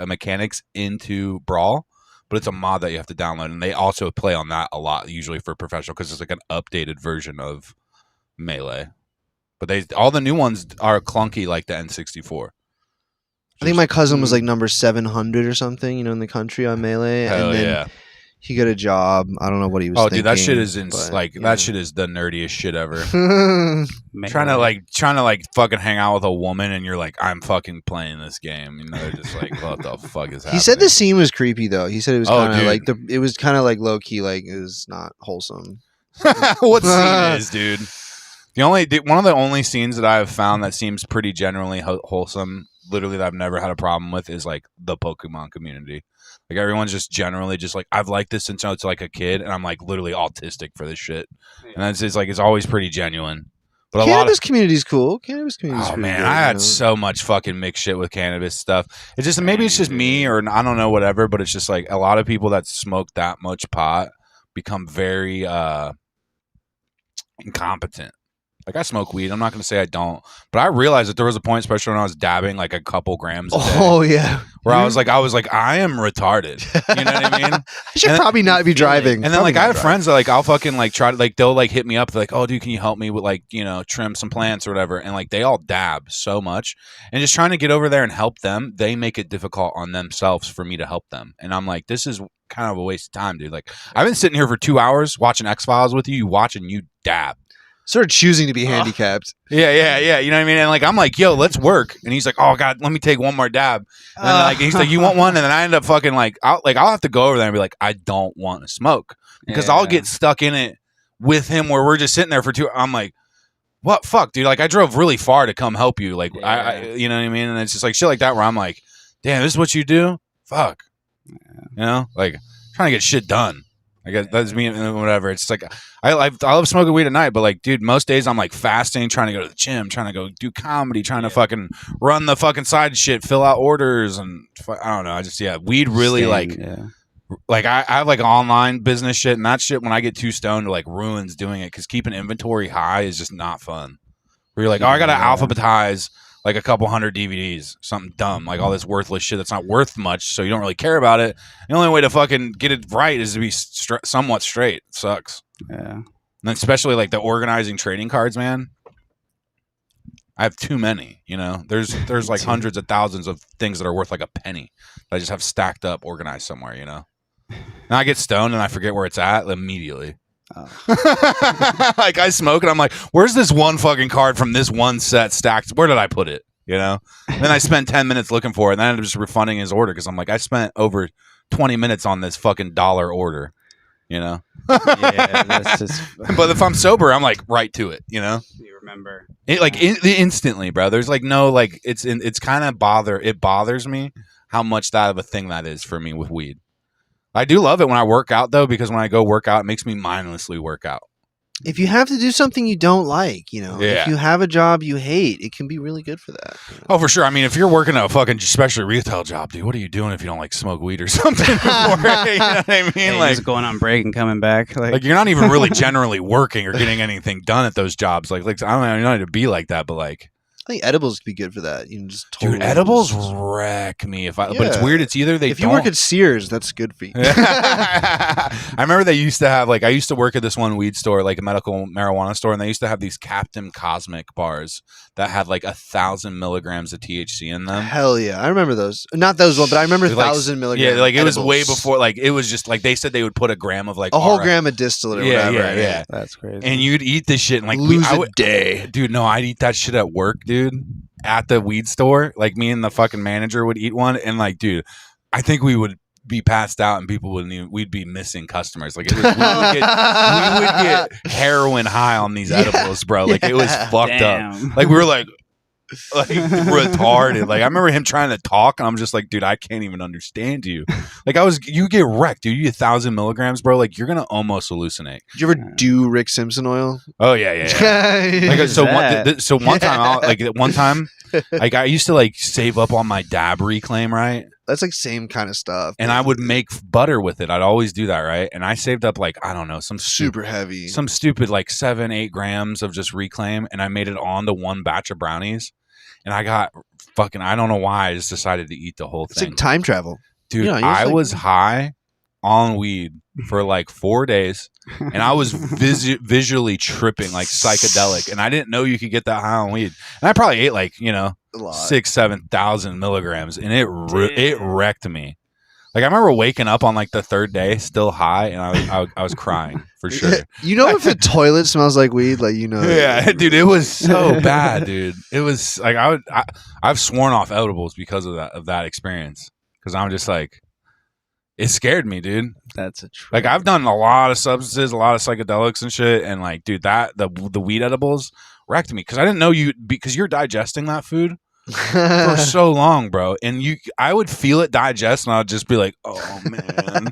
mechanics into Brawl. But it's a mod that you have to download, and they also play on that a lot, usually for professional, because it's like an updated version of Melee. But all the new ones are clunky like the N64. I think my cousin was like number 700 or something, in the country on Melee, Hell and then yeah. he got a job. I don't know what he was. Oh, thinking, dude, that shit is but, that shit is the nerdiest shit ever. Melee. trying to fucking hang out with a woman, and you're like, I'm fucking playing this game. They're just like, what the fuck is happening? He said the scene was creepy though. He said it was Oh, kind of dude. like it was kind of like low key, like it was not wholesome. What scene is, dude? One of the only scenes that I have found that seems pretty generally wholesome, literally that I've never had a problem with, is like the Pokemon community. Like everyone's just generally just like, I've liked this since I was like a kid, and I'm like literally autistic for this shit. And it's always pretty genuine. But Cannabis community's cool. Cannabis community's oh pretty man, good, I had you know? so much fucking mixed shit with cannabis stuff. It's just maybe it's just me, or I don't know, whatever. But it's just like a lot of people that smoke that much pot become very incompetent. Like I smoke weed. I'm not going to say I don't, but I realized that there was a point, especially when I was dabbing like a couple grams a day, Oh yeah, where I was like, I am retarded. You know what I mean? I should And probably not be driving. And then like Probably I not have drive. friends that like I'll fucking like try to like they'll like hit me up like, oh dude, can you help me with like trim some plants or whatever, and like they all dab so much, and just trying to get over there and help them, they make it difficult on themselves for me to help them, and I'm like, this is kind of a waste of time, dude. Like I've been sitting here for 2 hours watching X-Files with you, you watch and you dab. Sort of choosing to be handicapped. Yeah. You know what I mean? And like I'm like, yo, let's work. And he's like, oh god, let me take one more dab. And then, like he's like, you want one? And then I end up fucking I'll have to go over there and be like, I don't want to smoke because I'll get stuck in it with him where we're just sitting there for 2. I'm like, what fuck, dude? Like I drove really far to come help you. Like I you know what I mean? And it's just like shit like that where I'm like, damn, this is what you do? Fuck. Like trying to get shit done. I guess that's me and whatever. It's like I love smoking weed at night, but like, dude, most days I'm like fasting, trying to go to the gym, trying to go do comedy, trying to fucking run the fucking side shit, fill out orders, and I don't know. I just weed really like I have like online business shit, and that shit when I get too stoned like ruins doing it because keeping inventory high is just not fun. Where you're like, oh, I gotta alphabetize like a couple hundred DVDs, something dumb, like all this worthless shit that's not worth much, so you don't really care about it. The only way to fucking get it right is to be somewhat straight. It sucks. Yeah. And then especially like the organizing trading cards, man. I have too many, There's like hundreds of thousands of things that are worth like a penny that I just have stacked up, organized somewhere, Now I get stoned and I forget where it's at immediately. Like I smoke and I'm like, where's this one fucking card from this one set stacked? Where did I put it? Then I spend 10 minutes looking for it, and then I end up just refunding his order because I'm like, I spent over 20 minutes on this fucking $1 order. Yeah, that's just. But if I'm sober, I'm like right to it. You remember it like instantly, bro. There's like no like it's kind of bothers me how much that of a thing that is for me with weed. I do love it when I work out though, because when I go work out, it makes me mindlessly work out. If you have to do something you don't like, if you have a job you hate, it can be really good for that. Oh, for sure. I mean, if you're working a fucking especially retail job, dude, what are you doing if you don't like smoke weed or something? You know what I mean? Just going on break and coming back. Like you're not even really generally working or getting anything done at those jobs. Like I don't know, you don't need to be like that, but like. I think edibles could be good for that. Just totally dude, edibles wreck me but it's weird. It's either if you work at Sears, that's good for you. I remember they used to have I used to work at this one weed store, like a medical marijuana store, and they used to have these Captain Cosmic bars that had like 1,000 milligrams of THC in them. Hell yeah, I remember those. Not those ones, but I remember 1,000 milligrams. Yeah, like it was edibles. way before. Like it was just like they said they would put a gram of like a whole gram of distillate or whatever. Yeah. That's crazy. And you'd eat this shit and like a day, dude. No, I'd eat that shit at work, dude. At the weed store, like me and the fucking manager would eat one, and like, dude, I think we would be passed out and people wouldn't even, we'd be missing customers. Like, we would get heroin high on these edibles, bro. Like, it was fucked up. Like, we were like retarded. Like, I remember him trying to talk, and I'm just like, dude, I can't even understand you. Like, you get wrecked, dude. You get 1,000 milligrams, bro. Like, you're gonna almost hallucinate. Did you ever do Rick Simpson oil? Oh yeah. Like, so one time, like, I used to like save up on my dab reclaim, right? That's like same kind of stuff. And I would make butter with it. I'd always do that, right? And I saved up like, I don't know, super heavy, some stupid like 7-8 grams of just reclaim, and I made it onto one batch of brownies. And I got fucking, I don't know why, I just decided to eat the whole it's thing. like time travel. Dude, You know, I was high on weed for like 4 days, and I was visually tripping, like psychedelic. And I didn't know you could get that high on weed. And I probably ate like, 6,000-7,000 milligrams, and it wrecked me. Like, I remember waking up on like the third day still high, and I was crying for sure. You know, if the toilet smells like weed, like, you know. Yeah, dude, it was so bad, dude. It was like I've sworn off edibles because of that experience, because I'm just like, it scared me, dude. That's a trip. Like, I've done a lot of substances, a lot of psychedelics and shit, and like, dude, the weed edibles wrecked me, because I didn't know because you're digesting that food for so long, bro, and I would feel it digest, and I'd just be like, oh man.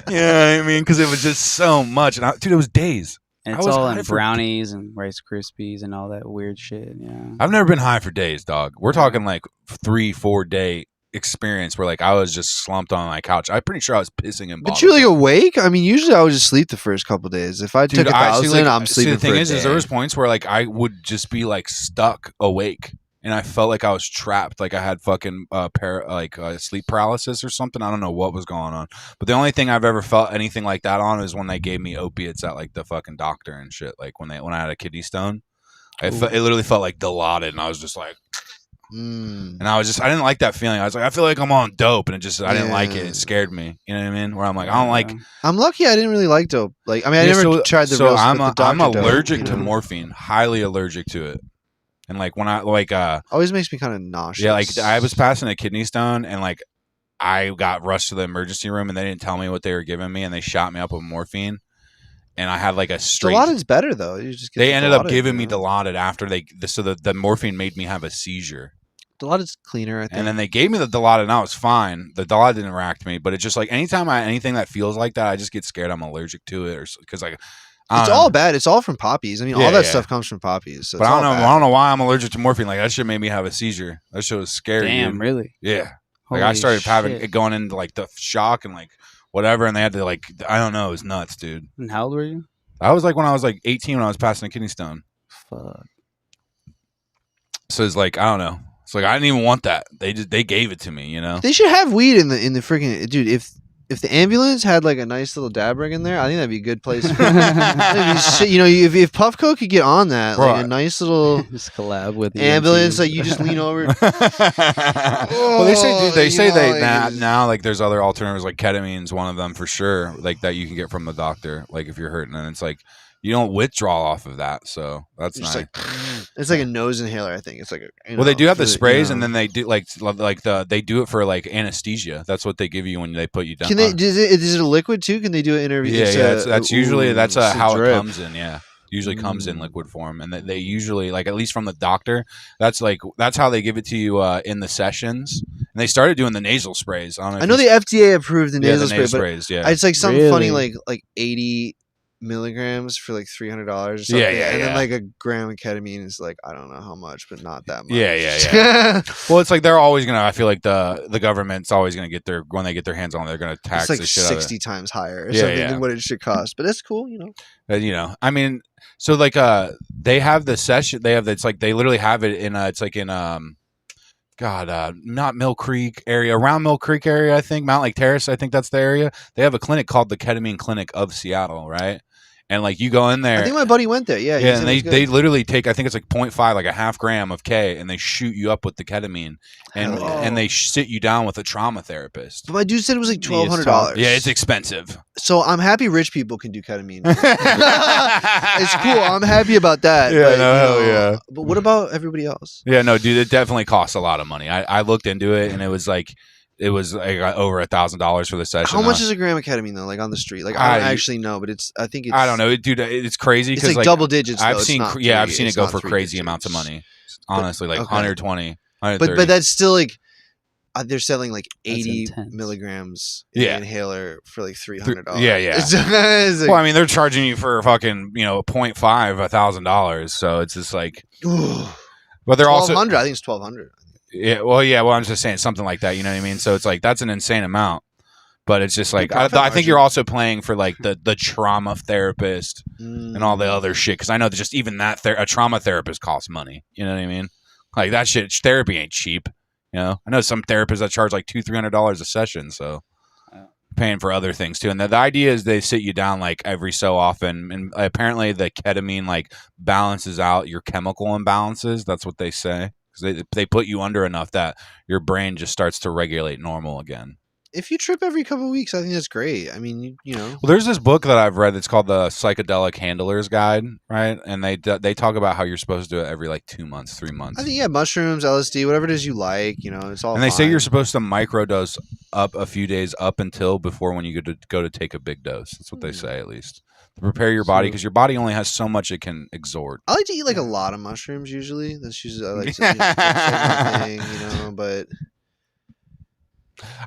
You know what I mean? Because it was just so much, and dude, it was days. And it's all in brownies and Rice Krispies and all that weird shit. Yeah, I've never been high for days, dog. We're talking like 3-4 day experience where like I was just slumped on my couch. I'm pretty sure I was pissing in bottles. But you're like awake? I mean, usually I would just sleep the first couple days. If I took 1,000, I'm sleeping. The thing is there was points where like I would just be like stuck awake, and I felt like I was trapped. Like I had fucking sleep paralysis or something. I don't know what was going on. But the only thing I've ever felt anything like that on is when they gave me opiates at like the fucking doctor and shit. Like when I had a kidney stone, it literally felt like Dilaudid, and I was just like. And I didn't like that feeling. I was like, I feel like I'm on dope, and I didn't like it. It scared me. You know what I mean? Where I'm like, I don't like. I'm lucky I didn't really like dope. Like, I mean, I never tried the. So real, I'm allergic dope, to morphine. Highly allergic to it. And like when I always makes me kind of nauseous. Yeah, like I was passing a kidney stone, and like I got rushed to the emergency room, and they didn't tell me what they were giving me, and they shot me up with morphine. And I had like a straight. Dilaudid's better though. You just get they ended up giving me Dilaudid after the morphine made me have a seizure. Dilaudid's cleaner, I think. And then they gave me the Dilaudid, and I was fine. The Dilaudid didn't rack me, but it's just like anytime anything that feels like that, I just get scared. I'm allergic to it, or because like. It's all bad. It's all from poppies. I mean, all that stuff comes from poppies. So but I don't know why I'm allergic to morphine. Like that shit made me have a seizure. That shit was scary. Damn, dude. really? Yeah. Like I started having it going into like the shock and like whatever, and they had to like I don't know. It was nuts, dude. And how old were you? I was like when I was like 18 when I was passing a kidney stone. Fuck. So it's like I don't know. It's like I didn't even want that. They gave it to me. You know. They should have weed in the freaking dude. If the ambulance had like a nice little dab rig in there, I think that'd be a good place. You know, if Puffco could get on that, bro, like a nice little just collab with the ambulance, like you just lean over. Well, they say now like there's other alternatives, like ketamine's one of them for sure, like that you can get from the doctor, like if you're hurting, and it's like you don't withdraw off of that, so that's nice. It's like a nose inhaler, I think. It's like they do have the sprays, and then they do they do it for like anesthesia. That's what they give you when they put you down. Can they? Is it a liquid too? Can they do it in that's usually how drip. It comes in. Yeah, usually comes in liquid form, and they usually like at least from the doctor. That's how they give it to you in the sessions. And they started doing the nasal sprays. I know the FDA approved the nasal sprays. Yeah, it's like something funny like 80 milligrams for like $300 or something. And then like a gram of ketamine is like I don't know how much, but not that much. Yeah. Well, it's like they're always gonna. I feel like the government's always gonna when they get their hands on it, they're gonna tax like the shit out of it. 60 times higher or something than what it should cost. But that's cool, you know. You know, I mean, so like they have the session. They have it's like they literally have it in it's like in not Mill Creek area, around Mill Creek area, I think Mount Lake Terrace. I think that's the area. They have a clinic called the Ketamine Clinic of Seattle, right? And like you go in there, I think my buddy went there. Yeah, and they literally take, I think it's like 0.5, like a half gram of K, and they shoot you up with the ketamine, and they sit you down with a trauma therapist. But my dude said it was like $1,200. Yeah, it's expensive. So I'm happy rich people can do ketamine. It's cool. I'm happy about that. Yeah, hell yeah. But what about everybody else? Yeah, no, dude, it definitely costs a lot of money. I looked into it, and it was like it was like over $1,000 for the session. How much is a gram of ketamine though? Like on the street? Like I don't actually know, but I think it's. I don't know, dude. It's crazy It's because like double digits. I've though. seen, It's not I've three- seen it it's go not for three crazy digits. amounts of money. Honestly, like okay. 120, 130. But that's still like they're selling like That's 80 intense. milligrams in Yeah. an inhaler for like $300. Yeah, yeah. It's like, Well, I mean, they're charging you for fucking, 0.5 $1,000, so it's just like, but they're also, $1,200. I think it's $1,200. well, I'm just saying something like that. You know what I mean? So it's like that's an insane amount, but it's just like profit I think you're margin. also playing for like the trauma therapist and all the other shit. Because I know that just even that a trauma therapist costs money. You know what I mean? Like that shit, therapy ain't cheap. I know some therapists that charge like $200-$300 a session. So paying for other things too. And the idea is they sit you down like every so often, and apparently the ketamine like balances out your chemical imbalances. That's what they say. Because they put you under enough that your brain just starts to regulate normal again. If you trip every couple of weeks, I think that's great. I mean, you know. Well, there's this book that I've read that's called the Psychedelic Handler's Guide, right? And they talk about how you're supposed to do it every like 2 months, 3 months. I think mushrooms, LSD, whatever it is you like, it's all. And they say fine. you're supposed to microdose up a few days up until before when you go to take a big dose. That's what they say, at least, to prepare your body, because your body only has so much it can exort. I like to eat like a lot of mushrooms. Usually, that's usually I like to, that's like my thing, but.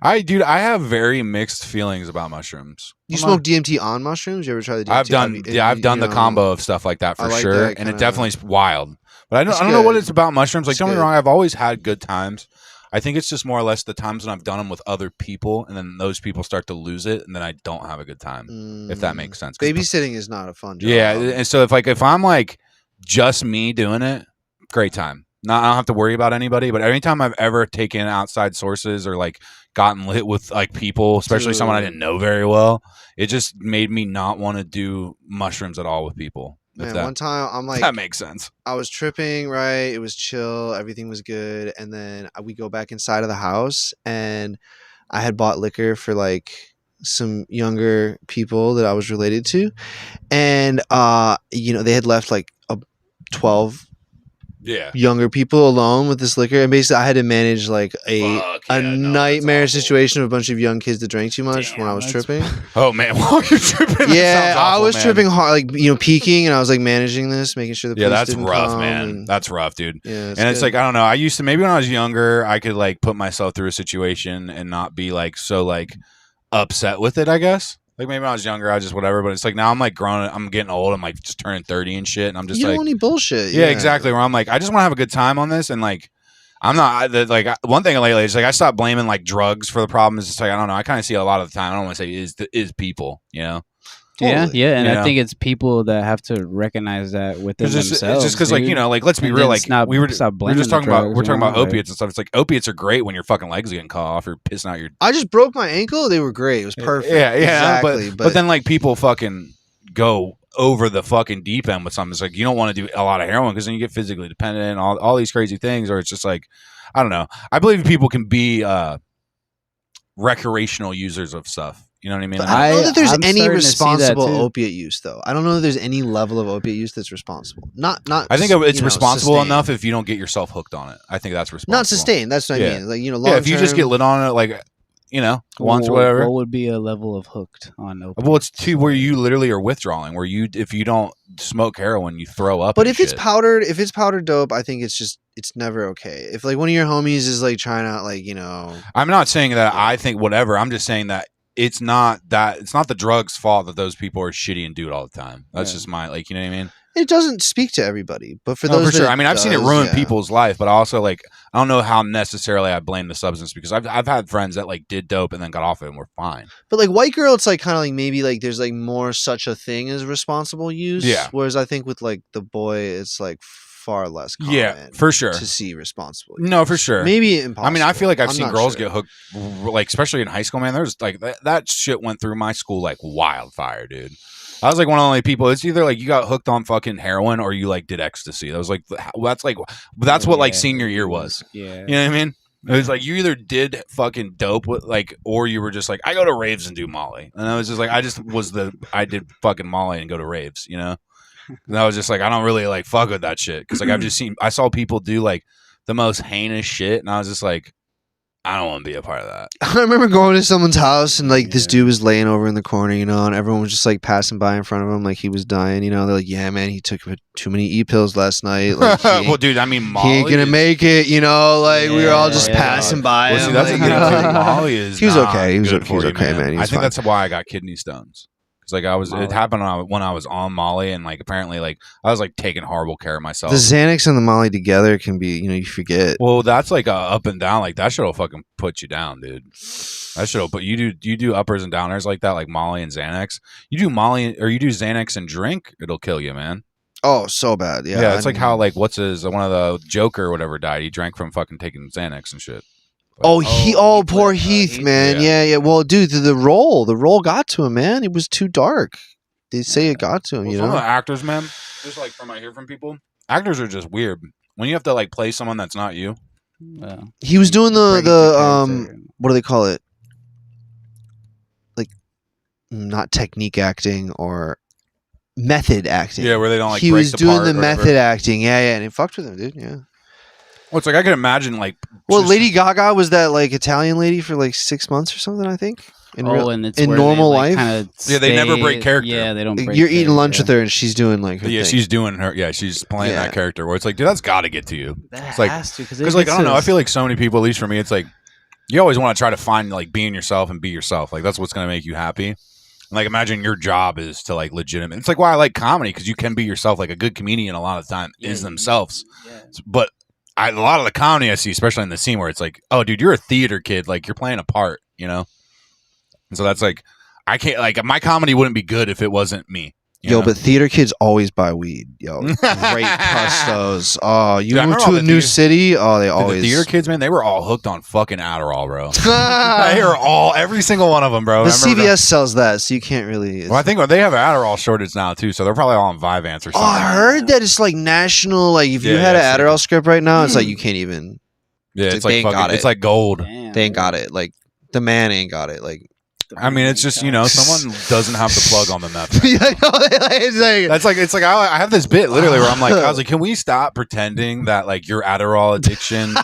I have very mixed feelings about mushrooms. You smoke DMT on mushrooms? You ever try the DMT? I've done the combo of stuff like that for I like sure, that and it kinda- definitely is wild. But I It's don't know what good. it's about mushrooms. Like, It's don't get me good. wrong, I've always had good times. I think it's just more or less the times when I've done them with other people, and then those people start to lose it, and then I don't have a good time. If that makes sense. 'Cause Babysitting is not a fun job. yeah, and so if I'm like just me doing it, great time. I don't have to worry about anybody. But anytime I've ever taken outside sources or like gotten lit with like people, especially someone I Dude. didn't know very well, it just made me not want to do mushrooms at all with people. Man, one time I'm like, That makes sense. I was tripping, right? It was chill, everything was good, and then we go back inside of the house, and I had bought liquor for like some younger people that I was related to, and they had left like 12 Yeah. younger people alone with this liquor, and basically I had to manage like a nightmare situation of a bunch of young kids that drank too much when I was that's- tripping. Oh man, while you're tripping. that Yeah, sounds I awful, was man. tripping hard, like peaking, and I was like managing this, making sure the Yeah, police that's didn't rough, come, man. and- That's rough, dude. yeah, And it's like, I don't know. I used to, maybe when I was younger, I could like put myself through a situation and not be like so like upset with it, I guess. Like maybe when I was younger, I was just whatever. But it's like now I'm like grown. I'm getting old. I'm like just turning 30 and shit. And I'm just you like, don't want any bullshit. yeah, exactly. Where I'm like, I just want to have a good time on this. And like, I'm not like one thing lately is like I stopped blaming like drugs for the problem. Is just like I don't know. I kind of see it a lot of the time. I don't want to say is people, Yeah, Totally. yeah, and You know? I think it's people that have to recognize that within It's themselves. just because like dude. like let's be And real. then Like stop- we were stop just blaming the talking about drugs, we're talking about like- opiates and stuff. It's like opiates are great when your fucking legs are getting cut off or pissing out your I just broke my ankle. They were great. It was perfect. Yeah, exactly. But then like people fucking go over the fucking deep end with something. It's like you don't want to do a lot of heroin because then you get physically dependent and all these crazy things. Or it's just like I don't know. I believe people can be recreational users of stuff. You know what I mean? But I don't know that there's I'm any starting to see that, responsible too. opiate use, though. I don't know that there's any level of opiate use that's responsible. Not. I think it's responsible sustained. enough if you don't get yourself hooked on it. I think that's responsible. Not sustained. That's what I Yeah. mean. Like Yeah, if you just get lit on it, like once or whatever. What would be a level of hooked on opiates? Well, it's to where you literally are withdrawing. Where if you don't smoke heroin, you throw up. But and if it's shit. powdered dope, I think it's never okay. If like one of your homies is like trying to like I'm not saying that I think whatever. I'm just saying that it's not the drug's fault that those people are shitty and do it all the time. That's Yeah. just my you know what I mean? it doesn't speak to everybody. But for No, those, for sure. that I mean, I've seen it does, ruin yeah. people's life, but also like I don't know how necessarily I blame the substance because I've had friends that like did dope and then got off it and were fine. But like white girl, it's like kind of like maybe like there's like more such a thing as responsible use. Yeah. Whereas I think with like the boy, it's like far less common. Yeah, for sure. To see responsible. Use. No, for sure. Maybe impossible. I mean, I feel like I've I'm seen not girls sure. get hooked, like especially in high school. Man, there's like that shit went through my school like wildfire, dude. I was like one of the only people. It's either like you got hooked on fucking heroin or you like did ecstasy. That was like that's what like Yeah, senior year it was. Yeah. You know what I mean? It was like you either did fucking dope with like, or you were just like, I go to raves and do Molly, and I was just like, I did fucking Molly and go to raves, And I was just like, I don't really like fuck with that shit because like I saw people do like the most heinous shit, and I was just like, I don't want to be a part of that. I remember going to someone's house and like this Yeah. dude was laying over in the corner, you know, and everyone was just like passing by in front of him like he was dying, you know. They're like, "Yeah, man, he took too many E-pills last night. Like, he ain't, Well, dude, I mean, Molly he ain't gonna is- make it," you know. Like we were all just Yeah, passing by Well, see, him. that's like, the thing you know. too. Molly is. He was not okay. He was good okay. for He was you, okay, man. He I was think fine. that's why I got kidney stones. Because like Molly. it happened when I was on Molly, and like apparently like I was like taking horrible care of myself. The Xanax and the Molly together can be, you know, you forget. Well, that's like a up and down. Like that shit'll fucking put you down, dude. That shit'll put you do uppers and downers like that, like Molly and Xanax. You do Molly or you do Xanax and drink, it'll kill you, man. Oh, so bad. Yeah. Yeah, it's like how like one of the Joker or whatever died. He drank from fucking taking Xanax and shit. But- Oh, poor Heath, Heath, man. Yeah. Well, dude, the role got to him, man. It was too dark. They say it got to him, Well, you some of know. the actors, man, just like from I hear from people, actors are just weird. When you have to like play someone that's not you. Well, He was doing break into the character. what do they call it? Like not technique acting or method acting. Yeah, where they don't like. he break was the doing part the or whatever. method acting. Yeah, and it fucked with him, dude. Yeah. Well, it's like I can imagine like. Well, just- Lady Gaga was that like Italian lady for like 6 months or something, I think. In real, and it's in where normal they, like, life? kinda Yeah, they never stay- break character. Yeah, they don't. Break you're eating lunch character. with her and she's doing like her Yeah, thing. she's doing her. Yeah, she's playing Yeah. that character where it's like, dude, that's got to get to you. That It's like- has to because Because like I don't know, I feel like so many people, at least for me, it's like you always want to try to find like being yourself and be yourself. Like that's what's gonna make you happy. And, like imagine your job is to like legitimate. It's like why I like comedy because you can be yourself. Like a good comedian, a lot of the time is themselves. But a lot of the comedy I see, especially in the scene where it's like, oh, dude, you're a theater kid. Like you're playing a part, you know. And so that's like, I can't like my comedy wouldn't be good if it wasn't me. you Yo, know? but theater kids always buy weed. Yo, great custos. Oh, you Dude, I move remember to all a the new theater- city. Oh, they Dude, always. the theater kids, man, they were all hooked on fucking Adderall, bro. They are all every single one of them, bro. The I remember CVS sells that, so you can't really. Well, I think they have an Adderall shortage now too, so they're probably all on Vyvanse or something. Oh, I heard that it's like national. Like if you Yeah, had yeah, an it's Adderall script right now, it's like you can't even. Yeah, It's it's like they like ain't fucking, got it's it. like gold. Damn, They ain't got it. Like the man ain't got it. Like I mean, it's just someone doesn't have the plug on the meth. yeah, I know, it's like That's like it's like I have this bit literally where I'm like I was like, can we stop pretending that like your Adderall addiction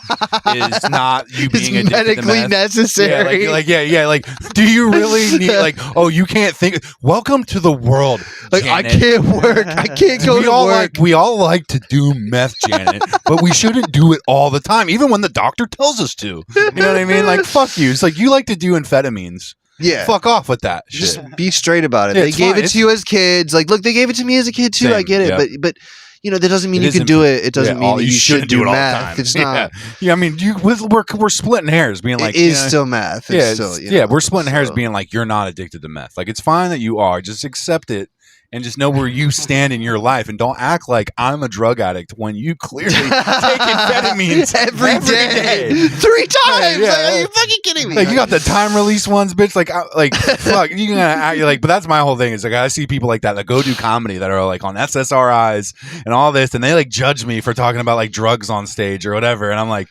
is not you it's being addicted to medically meth? necessary. Like do you really need like oh you can't think welcome to the world Like, I Janet. can't work. I can't go we to all work. we all like to do meth, Janet, but we shouldn't do it all the time, even when the doctor tells us to. You know what I mean? Like fuck you. It's like you like to do amphetamines. Yeah. Fuck off with that shit. Just be straight about it. Yeah, They it's gave fine. it to you as kids. Like, look, they gave it to me as a kid too. I Same, get it, yeah. but you know that doesn't mean It you can isn't- do it. It doesn't mean that you should shouldn't do it all the math. time. It's not. Yeah, I mean, we're splitting hairs, being like, it is you know, still math. It's yeah, still, you yeah, know, we're splitting hairs, so- being like, you're not addicted to meth. Like, it's fine that you are. Just accept it and just know where you stand in your life, and don't act like I'm a drug addict when you clearly take amphetamines every day. 3 times. Yeah, Like, are yeah. you fucking kidding me? Like you got the time release ones, bitch. Like fuck, you gonna act like. But that's my whole thing. Is like I see people like that go do comedy that are like on SSRIs and all this, and they like judge me for talking about like drugs on stage or whatever, and I'm like,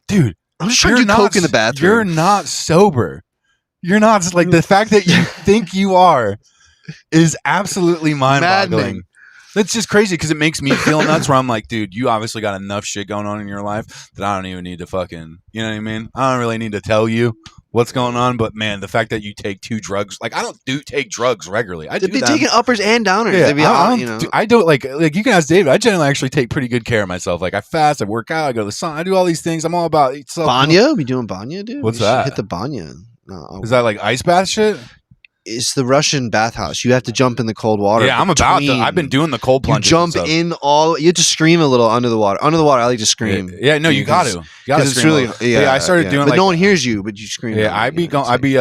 dude, I'm just trying to do coke in the bathroom. You're not sober. You're not like the fact that you think you are is absolutely mind-boggling. Maddening. That's just crazy because it makes me feel nuts. Where I'm like, dude, you obviously got enough shit going on in your life that I don't even need to fucking, you know what I mean? I don't really need to tell you what's going on. But man, the fact that you take 2 drugs, like I don't take drugs regularly. I do They've been them. taking uppers and downers. Yeah, They be I out, don't you know. I don't like you can ask David. I generally actually take pretty good care of myself. Like I fast, I work out, I go to the sun, I do all these things. I'm all about Banya? We doing Banya, dude? What's We should that? Hit the Banya. No, Is that like ice bath shit? it's the Russian bathhouse. You have to jump in the cold water. Yeah, I'm about to. between- I've been doing the cold You plunges. jump and stuff. in all. You have to scream a little under the water. Under the water, I like to scream. Yeah, no, you got to. You got to. Because it's really I started doing but like no one hears you, but you scream. Yeah, out, I be you know, going. it's I like- be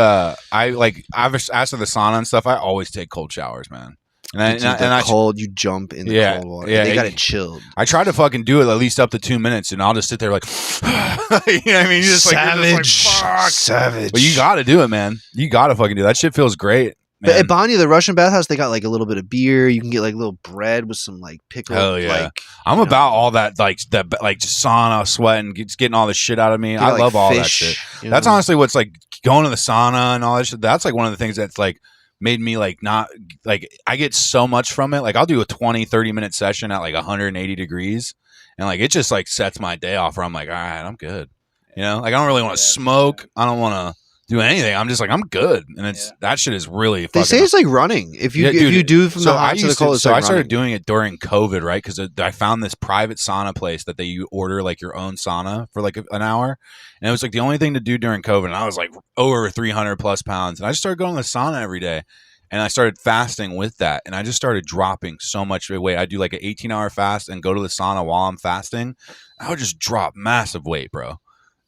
I like I've after the sauna and stuff. I always take cold showers, man. And I, Dude, and I, the and I cold. You jump in the Yeah, cold water. yeah, they got it- it chilled. I try to fucking do it at least up to 2 minutes, and I'll just sit there like, you know what I mean? You're just like, you're just like, fuck. savage. But you got to do it, man. You got to fucking do it. That shit feels great. But Man. at Banya, the Russian bathhouse, they got like a little bit of beer. You can get like little bread with some like pickled. Hell yeah. Like, I'm you know, about all that, like just sauna, sweating, just getting all the shit out of me. they I got, love like, all that fish, shit. you That's know? honestly what's like going to the sauna and all that shit. That's like one of the things that's like made me like not like I get so much from it. Like I'll do a 20-30 minute session at like 180 degrees, and like it just like sets my day off where I'm like, all right, I'm good. You know, like I don't really want to smoke. I don't want to do anything. I'm just like I'm good, and it's that shit is really. They fucking say it's like running. If you Yeah, if dude, you do from the hot to the cold, it's so like I started running. doing it during COVID, right? Because I found this private sauna place that you order like your own sauna for like an hour, and it was like the only thing to do during COVID. And I was like over 300 plus pounds, and I just started going to the sauna every day, and I started fasting with that, and I just started dropping so much weight. I do like an 18-hour fast and go to the sauna while I'm fasting. I would just drop massive weight, bro.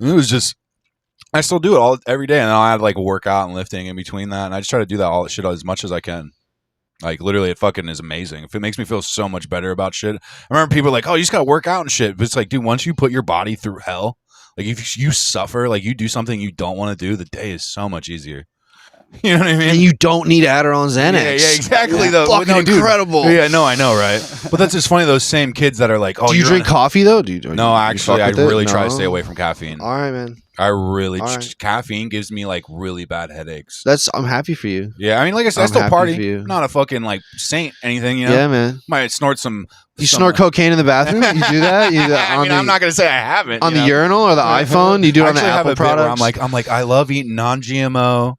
And it was just. I still do it every day, and I have like a workout and lifting in between that, and I just try to do that all that shit as much as I can. Like literally, it fucking is amazing. If it makes me feel so much better about shit. I remember people are like, "Oh, you just gotta work out and shit," but it's like, dude, once you put your body through hell, like if you suffer, like you do something you don't want to do, the day is so much easier. You know what I mean? And you don't need Adderall and Xanax. Yeah, exactly. Yeah. Though, Fucking no, dude. incredible. Yeah, no, I know, right? But that's just funny. Those same kids that are like, "Oh, Do you you're drink coffee though? Do you? No, actually, I really try to stay away from caffeine. All right, man. I really All right. caffeine gives me like really bad headaches. I'm happy for you. Yeah, I mean, like I said, I I'm still happy party. for you. I'm not a fucking like saint, anything. You know, Yeah, man. might snort some. You snort cocaine in the bathroom? You do that? You do that I mean, I'm not gonna say I haven't on you the know? urinal or the iPhone? You do it I on the actually have Apple a bit where products? I'm like, I love eating non-GMO,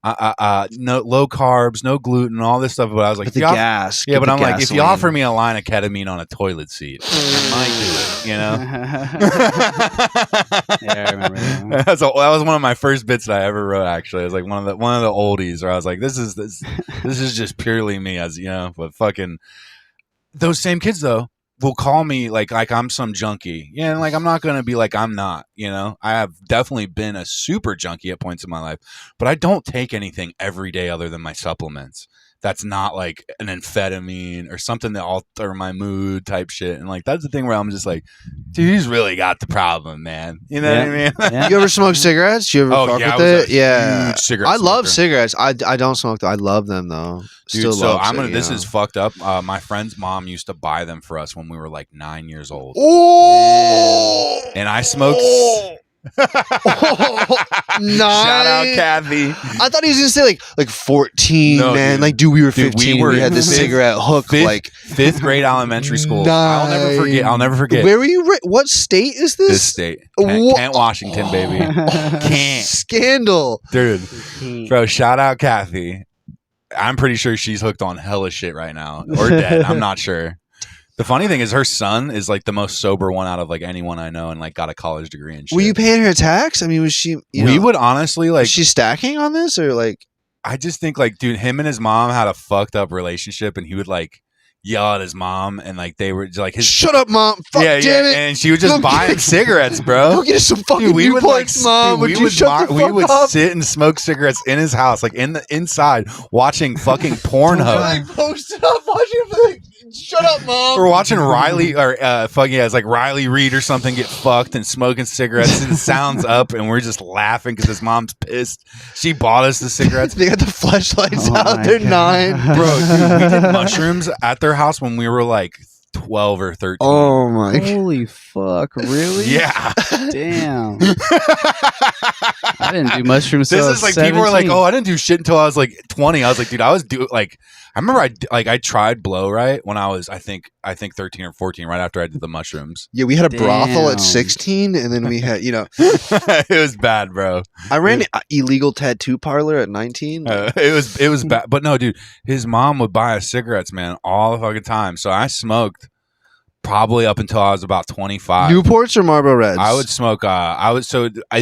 no low carbs, no gluten, all this stuff. But I was like, But the if you gas. yeah, get but the I'm like, if you gasoline. offer me a line of ketamine on a toilet seat, I might do it. You know. Yeah, I remember that. That was one of my first bits that I ever wrote. Actually, it was like one of the oldies where I was like, this is just purely me, as you know. But fucking those same kids though will call me like I'm some junkie. Yeah, and like I'm not gonna be like I'm not. You know, I have definitely been a super junkie at points in my life, but I don't take anything every day other than my supplements. That's not like an amphetamine or something that alter my mood type shit. And like that's the thing where I'm just like, dude, he's really got the problem, man. You know what I mean? Yeah. You ever smoke cigarettes? Do you ever Oh, fuck yeah, I with was it? a Yeah. huge cigarette I love smoker. cigarettes. I don't smoke though. I love them though. Dude, Still so love this is fucked up. My friend's mom used to buy them for us when we were like 9 years old. Oh! And I smoked. Nice. Shout out Kathy. I thought he was gonna say like 14, No, man. dude. Like, dude, we were Dude, 15. we were we had the fifth- cigarette hook. fifth- like, Fifth grade elementary school. I'll never forget. Where were you? What state is this? This state. Wha- Kent, Washington, baby. Can't. Scandal. Dude. Bro, shout out Kathy. I'm pretty sure she's hooked on hella shit right now. Or dead. I'm not sure. The funny thing is her son is like the most sober one out of like anyone I know and like got a college degree and shit. Were you paying her tax? I mean, was she? We would honestly like Was she stacking on this or like? I just think like, dude, him and his mom had a fucked up relationship, and he would like yell at his mom, and like they were just, like his Shut up, mom! Fuck, yeah, damn it! and she would just Go buy get- him cigarettes, bro. Go get us some fucking Dude, we would like, Newports, mom. dude, Would you shut the we fuck would up? sit and smoke cigarettes in his house, like in the inside, watching fucking Pornhub. Like, posted up watching like, shut up, mom. We're watching Riley or fucking it's like Riley Reed or something get fucked and smoking cigarettes, and the sound's up, and we're just laughing because his mom's pissed. She bought us the cigarettes. They got the flashlights Oh out. my They're God. 9. Bro, dude, we did mushrooms at their house when we were like 12 or 13. Oh my! Holy fuck! Really? Yeah. Damn. I didn't do mushrooms. This till I is was like people were like, 17. "Oh, I didn't do shit until I was like 20." I was like, "Dude, I was I remember I tried blow right when I was I think 13 or 14 right after I did the mushrooms. Yeah, we had a brothel Damn. at 16, and then we had, It was bad, bro. I ran an illegal tattoo parlor at 19. It was bad. But no, dude, his mom would buy us cigarettes, man, all the fucking time. So I smoked probably up until I was about 25. Newports or Marlboro Reds? I would smoke I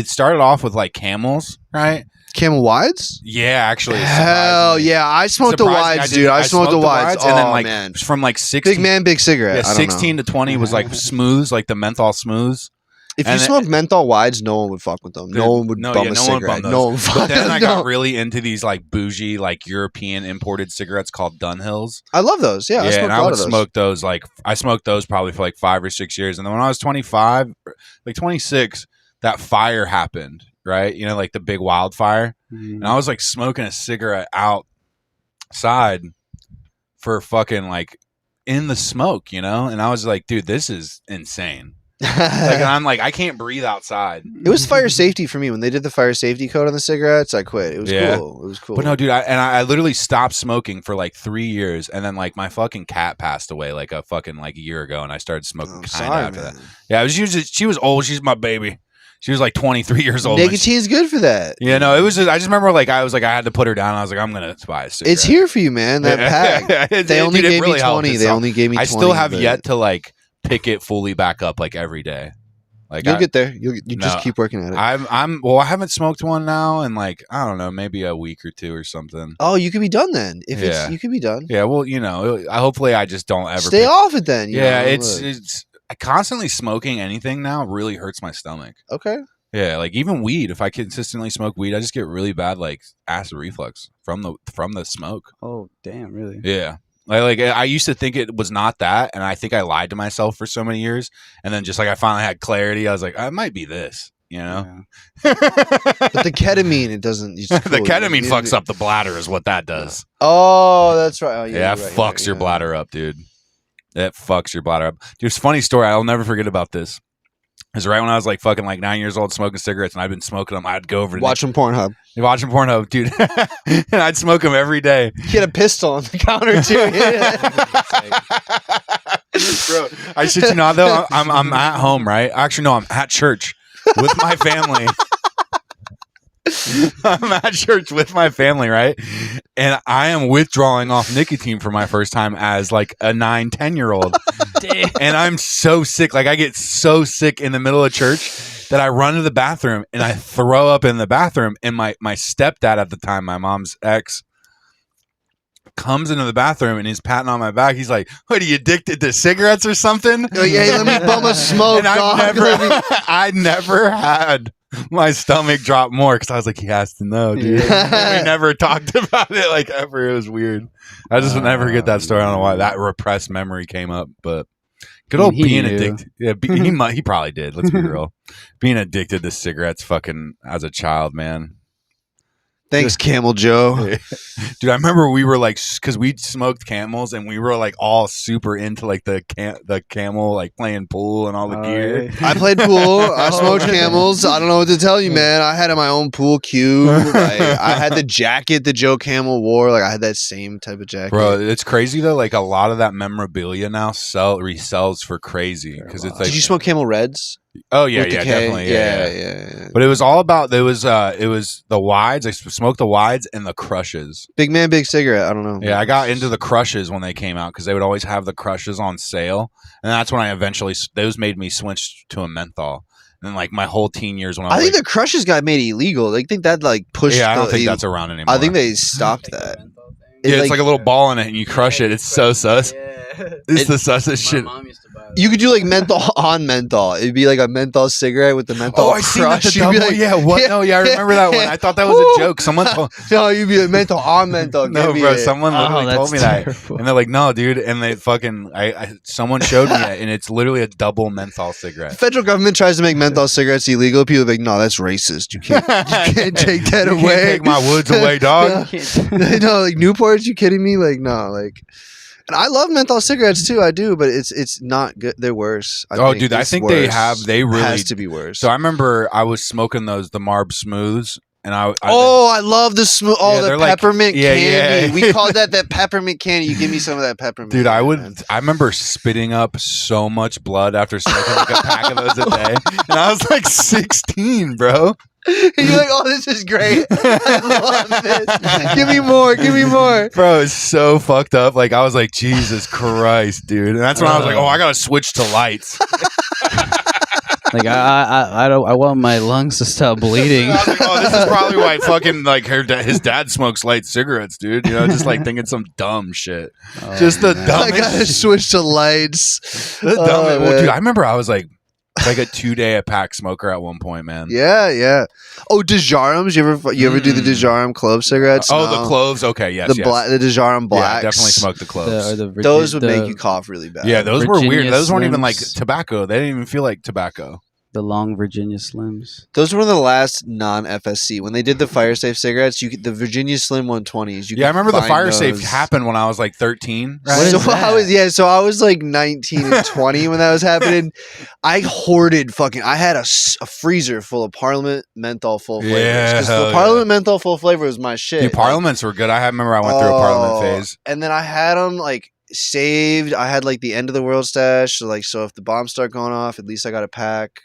started off with like Camels, right? Camel Wides. Yeah, actually. Hell surprisingly. yeah! I smoked the Surprisingly, Wides, did. dude. I smoked the Wides. and then Oh, like man, from like 16 big man, big cigarette. yeah, I don't know. 16 to 20 was like smooths, like the menthol smooths. If you and then- smoked menthol Wides, no one would fuck with them. No one would No, bum yeah, a no one would cigarette. bum No those. one would fuck But then them. I No. got really into these like bougie, like European imported cigarettes called Dunhills. I love those. Yeah, I smoked and a I lot would of those. smoke those. Like I smoked those probably for like 5 or 6 years, and then when I was 25, like 26, that fire happened. Right, you know, like the big wildfire. Mhm. And I was like smoking a cigarette outside for fucking like in the smoke, you know? And I was like, dude, this is insane. Like, and I'm like, I can't breathe outside. It was fire safety for me when they did the fire safety code on the cigarettes. I quit. It was Yeah. cool. It was cool. But no, dude, I literally stopped smoking for like 3 years. And then like my fucking cat passed away like a fucking like a year ago. And I started smoking I'm kind of sorry, after that. man. Yeah, she was old. She's my baby. She was like 23 years old. Nicotine's good for that. Yeah, no, it was. I just remember like I had to put her down. I was like, I'm gonna buy a cigarette. It's here for you, man. That pack. They only gave me 20. They only gave me 20. I still have yet to like pick it fully back up like every day. Like you'll get there. You just keep working at it. I haven't smoked one now in like I don't know, maybe a week or two or something. Oh, you could be done then. You could be done. Yeah, well, hopefully I just don't ever stay off it then. It's constantly smoking anything now really hurts my stomach. Okay. Yeah, like even weed. If I consistently smoke weed, I just get really bad like acid reflux from the smoke. Oh, damn! Really? Yeah. Like I used to think it was not that, and I think I lied to myself for so many years, and then just like I finally had clarity, I was like, it might be this, Yeah. But the ketamine, it doesn't. The ketamine fucks up the bladder, is what that does. Oh, that's right. Oh, yeah, it fucks your bladder up, dude. It fucks your bladder up. Dude, it's a funny story. I'll never forget about this. It was right when I was like fucking like 9 years old smoking cigarettes, and I'd been smoking them. I'd go over to watching Pornhub, dude, and I'd smoke them every day. He had a pistol on the counter too. Bro, I shit you not though. I'm at home, right? Actually, no, I'm at church with my family. I'm at church with my family, right? And I am withdrawing off nicotine for my first time as like a 9-10-year-old. And I'm so sick. Like I get so sick in the middle of church that I run to the bathroom and I throw up in the bathroom. And my stepdad at the time, my mom's ex, comes into the bathroom and he's patting on my back. He's like, "What, are you addicted to cigarettes or something?" Like, hey, let me bum a smoke. And I never had my stomach drop more because I was like, he has to know, dude. We never talked about it like ever. It was weird. I just would never get that story. I don't know why that repressed memory came up, but good old being addicted. Yeah, he probably did. Let's be real. Being addicted to cigarettes, fucking as a child, man. Thanks, Camel Joe. Dude, I remember we were like, because we smoked Camels and we were like all super into like the Camel, like playing pool and all the gear. I played pool. I smoked Camels. I don't know what to tell you, man. I had my own pool cue. Like, I had the jacket that Joe Camel wore. Like I had that same type of jacket. Bro, it's crazy though. Like a lot of that memorabilia now resells for crazy because it's like. Did you smoke Camel Reds? Oh yeah, definitely, yeah. But it was all about it was the wides. I smoked the wides and the crushes. Big man, big cigarette. I don't know. Yeah, I got into the crushes when they came out because they would always have the crushes on sale, and that's when I eventually those made me switch to a menthol. And then like my whole teen years when I think the crushes got made illegal. They think that like pushed. Yeah, I don't think that's around anymore. I think they stopped that. It's like a little ball in it, and you crush it. It's so sus. It's the sussest shit. You could do like menthol on menthol. It'd be like a menthol cigarette with the menthol crush. Like, yeah, what? Yeah. No, yeah, I remember that one. I thought that was a joke. Someone told no, you'd be a menthol on menthol. No, bro, someone literally told me that, and they're like, "No, dude," and they fucking, someone showed me it, and it's literally a double menthol cigarette. The federal government tries to make menthol cigarettes illegal. People are like, "No, that's racist. You can't take that away. Can't take my woods away, dog." No, like Newports. You kidding me? Like, no, like. And I love menthol cigarettes too. I do, but it's not good. They're worse. I think they really has to be worse. So I remember I was smoking the Marb Smooths, and I love the smooth. Oh, the peppermint candy. Yeah. We called that peppermint candy. You give me some of that peppermint. Dude, I remember spitting up so much blood after smoking like a pack of those a day, and I was like 16, bro. You're like, oh, this is great. I love this. Give me more. Bro, it's so fucked up. Like, I was like, Jesus Christ, dude. And that's when I was like, oh, I got to switch to lights. Like, I want my lungs to stop bleeding. I was like, oh, this is probably why fucking, like, his dad smokes light cigarettes, dude. You know, just, like, thinking some dumb shit. Just the dumbest. I got to switch to lights. Well, dude, I remember I was, like a 2-day-a-pack smoker at one point, man. Yeah. Oh, Dejarums. You ever do the Dejarum clove cigarettes? Oh, the cloves. Okay, yes. The Dejarum blacks. Yeah, I definitely smoked the cloves. Those would make you cough really bad. Yeah, those were weird. Those weren't even like tobacco. They didn't even feel like tobacco. The long Virginia Slims. Those were the last non-FSC. When they did the Fire Safe cigarettes, the Virginia Slim 120s. Yeah, I remember the Fire Safe happened when I was like 13. Right? So I was like 19 and 20 when that was happening. I hoarded I had a freezer full of Parliament menthol full flavors. Because the Parliament menthol full flavor was my shit. Dude, Parliaments were good. I remember I went through a Parliament phase. And then I had them like saved. I had like the end of the world stash. So if the bombs start going off, at least I got a pack.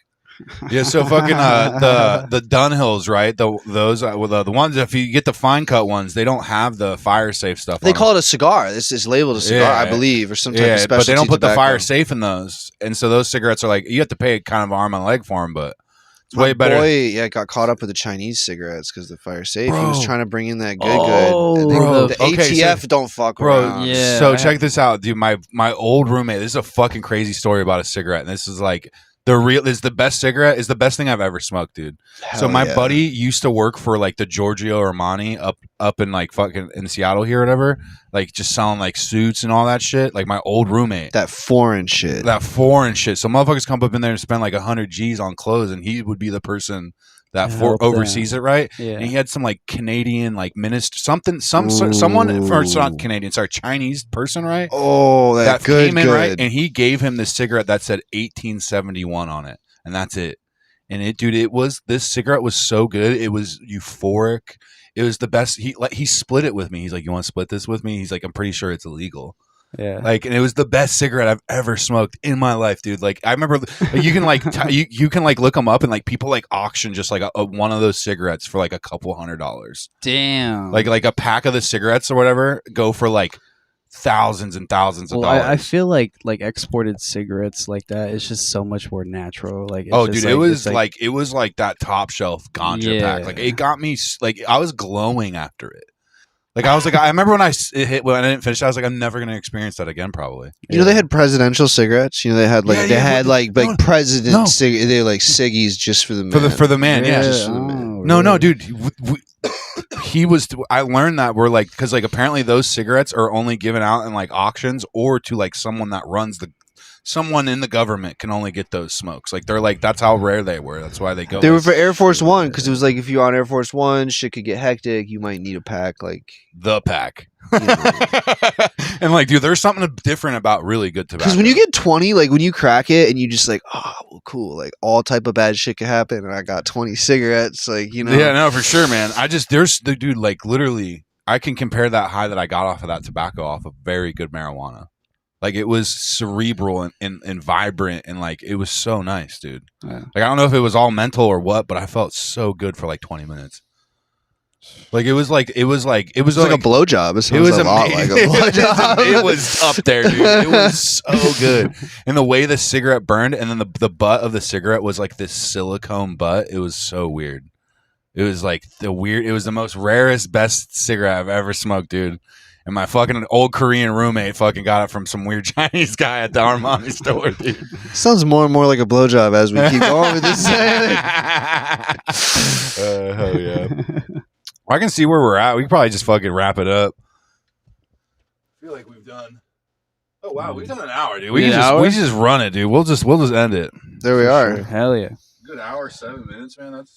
Yeah, so fucking the Dunhills, right? The ones, if you get the fine cut ones, they don't have the fire safe stuff. They on call it a cigar. This is labeled a cigar, I Yeah. believe, or some type them. of Yeah, specialty but they don't put the tobacco. fire safe in those, and so those cigarettes are like you have to pay kind of arm and leg for them, but it's My way better. boy, got caught up with the Chinese cigarettes because the fire safe. He was Bro. trying to bring in that good, Oh, good. bro. The Okay, ATF so- don't fuck Bro, around. Yeah. So check this out, dude. My old roommate. This is a fucking crazy story about a cigarette, and this is like the best cigarette is the best thing I've ever smoked, dude. So Hell my yeah. buddy used to work for like the Giorgio Armani up in like fucking in Seattle here or whatever, like just selling like suits and all that shit. Like my old roommate, that foreign shit. that foreign shit. So motherfuckers come up in there and spend like 100 G's on clothes, and he would be the person that Help them. oversees it, right? Yeah. And he had some like Canadian like minister, someone or it's not Ooh. Canadian, sorry, Chinese person, right? Oh, that good, came in, good. right, and he gave him this cigarette that said 1871 on it, and that's it. And this cigarette was so good, it was euphoric. It was the best. He split it with me. He's like, "You want to split this with me?" He's like, "I'm pretty sure it's illegal." Yeah. Like, and it was the best cigarette I've ever smoked in my life, dude. Like, I remember like, you can like you can like look them up, and like people like auction just like a one of those cigarettes for like a couple $100. Damn. Like a pack of the cigarettes or whatever go for like thousands and thousands of Well, dollars. I feel like exported cigarettes like that is just so much more natural. Like, it's Oh, just dude, it's it was like that top shelf ganja pack. Like Yeah. it got me like I was glowing after it. Like I was like I remember when when I didn't finish, I was like I'm never gonna experience that again, probably. You know they had presidential cigarettes. You know they had like No. president No. they had like ciggies just for the man. For the man, yeah. Just for the man. Oh, No, really? dude. He was. I learned that we're like because like apparently those cigarettes are only given out in like auctions or to like someone that runs someone in the government can only get those smokes. Like they're like that's how rare they were. That's why they go. They were like, for Air Force One because it was like if you're on Air Force One, shit could get hectic. You might need a pack. Like the pack. you know. And like, dude, there's something different about really good tobacco. Because when you get 20, like when you crack it and you just like, oh, well, cool. Like all type of bad shit could happen, and I got 20 cigarettes. Like you know, Yeah, no, for sure, man. There's the dude, like literally, I can compare that high that I got off of that tobacco off of very good marijuana. Like it was cerebral and vibrant and like it was so nice, dude. Yeah. Like I don't know if it was all mental or what, but I felt so good for like 20 minutes. Like it was like It's like a blowjob. It it was a lot like a amazing. blowjob. It was up there, dude. It was so good. And the way the cigarette burned, and then the butt of the cigarette was like this silicone butt. It was so weird. It was like it was the most rarest, best cigarette I've ever smoked, dude. And my fucking old Korean roommate fucking got it from some weird Chinese guy at the Armani store, dude. Sounds more and more like a blowjob as we keep going with this. Hell yeah. I can see where we're at. We can probably just fucking wrap it up. I feel like we've done. Oh wow, we've done an hour, dude. We An can hour? just run it, dude. We'll just end it. There we are. Hell yeah. Good hour, 7 minutes, man. That's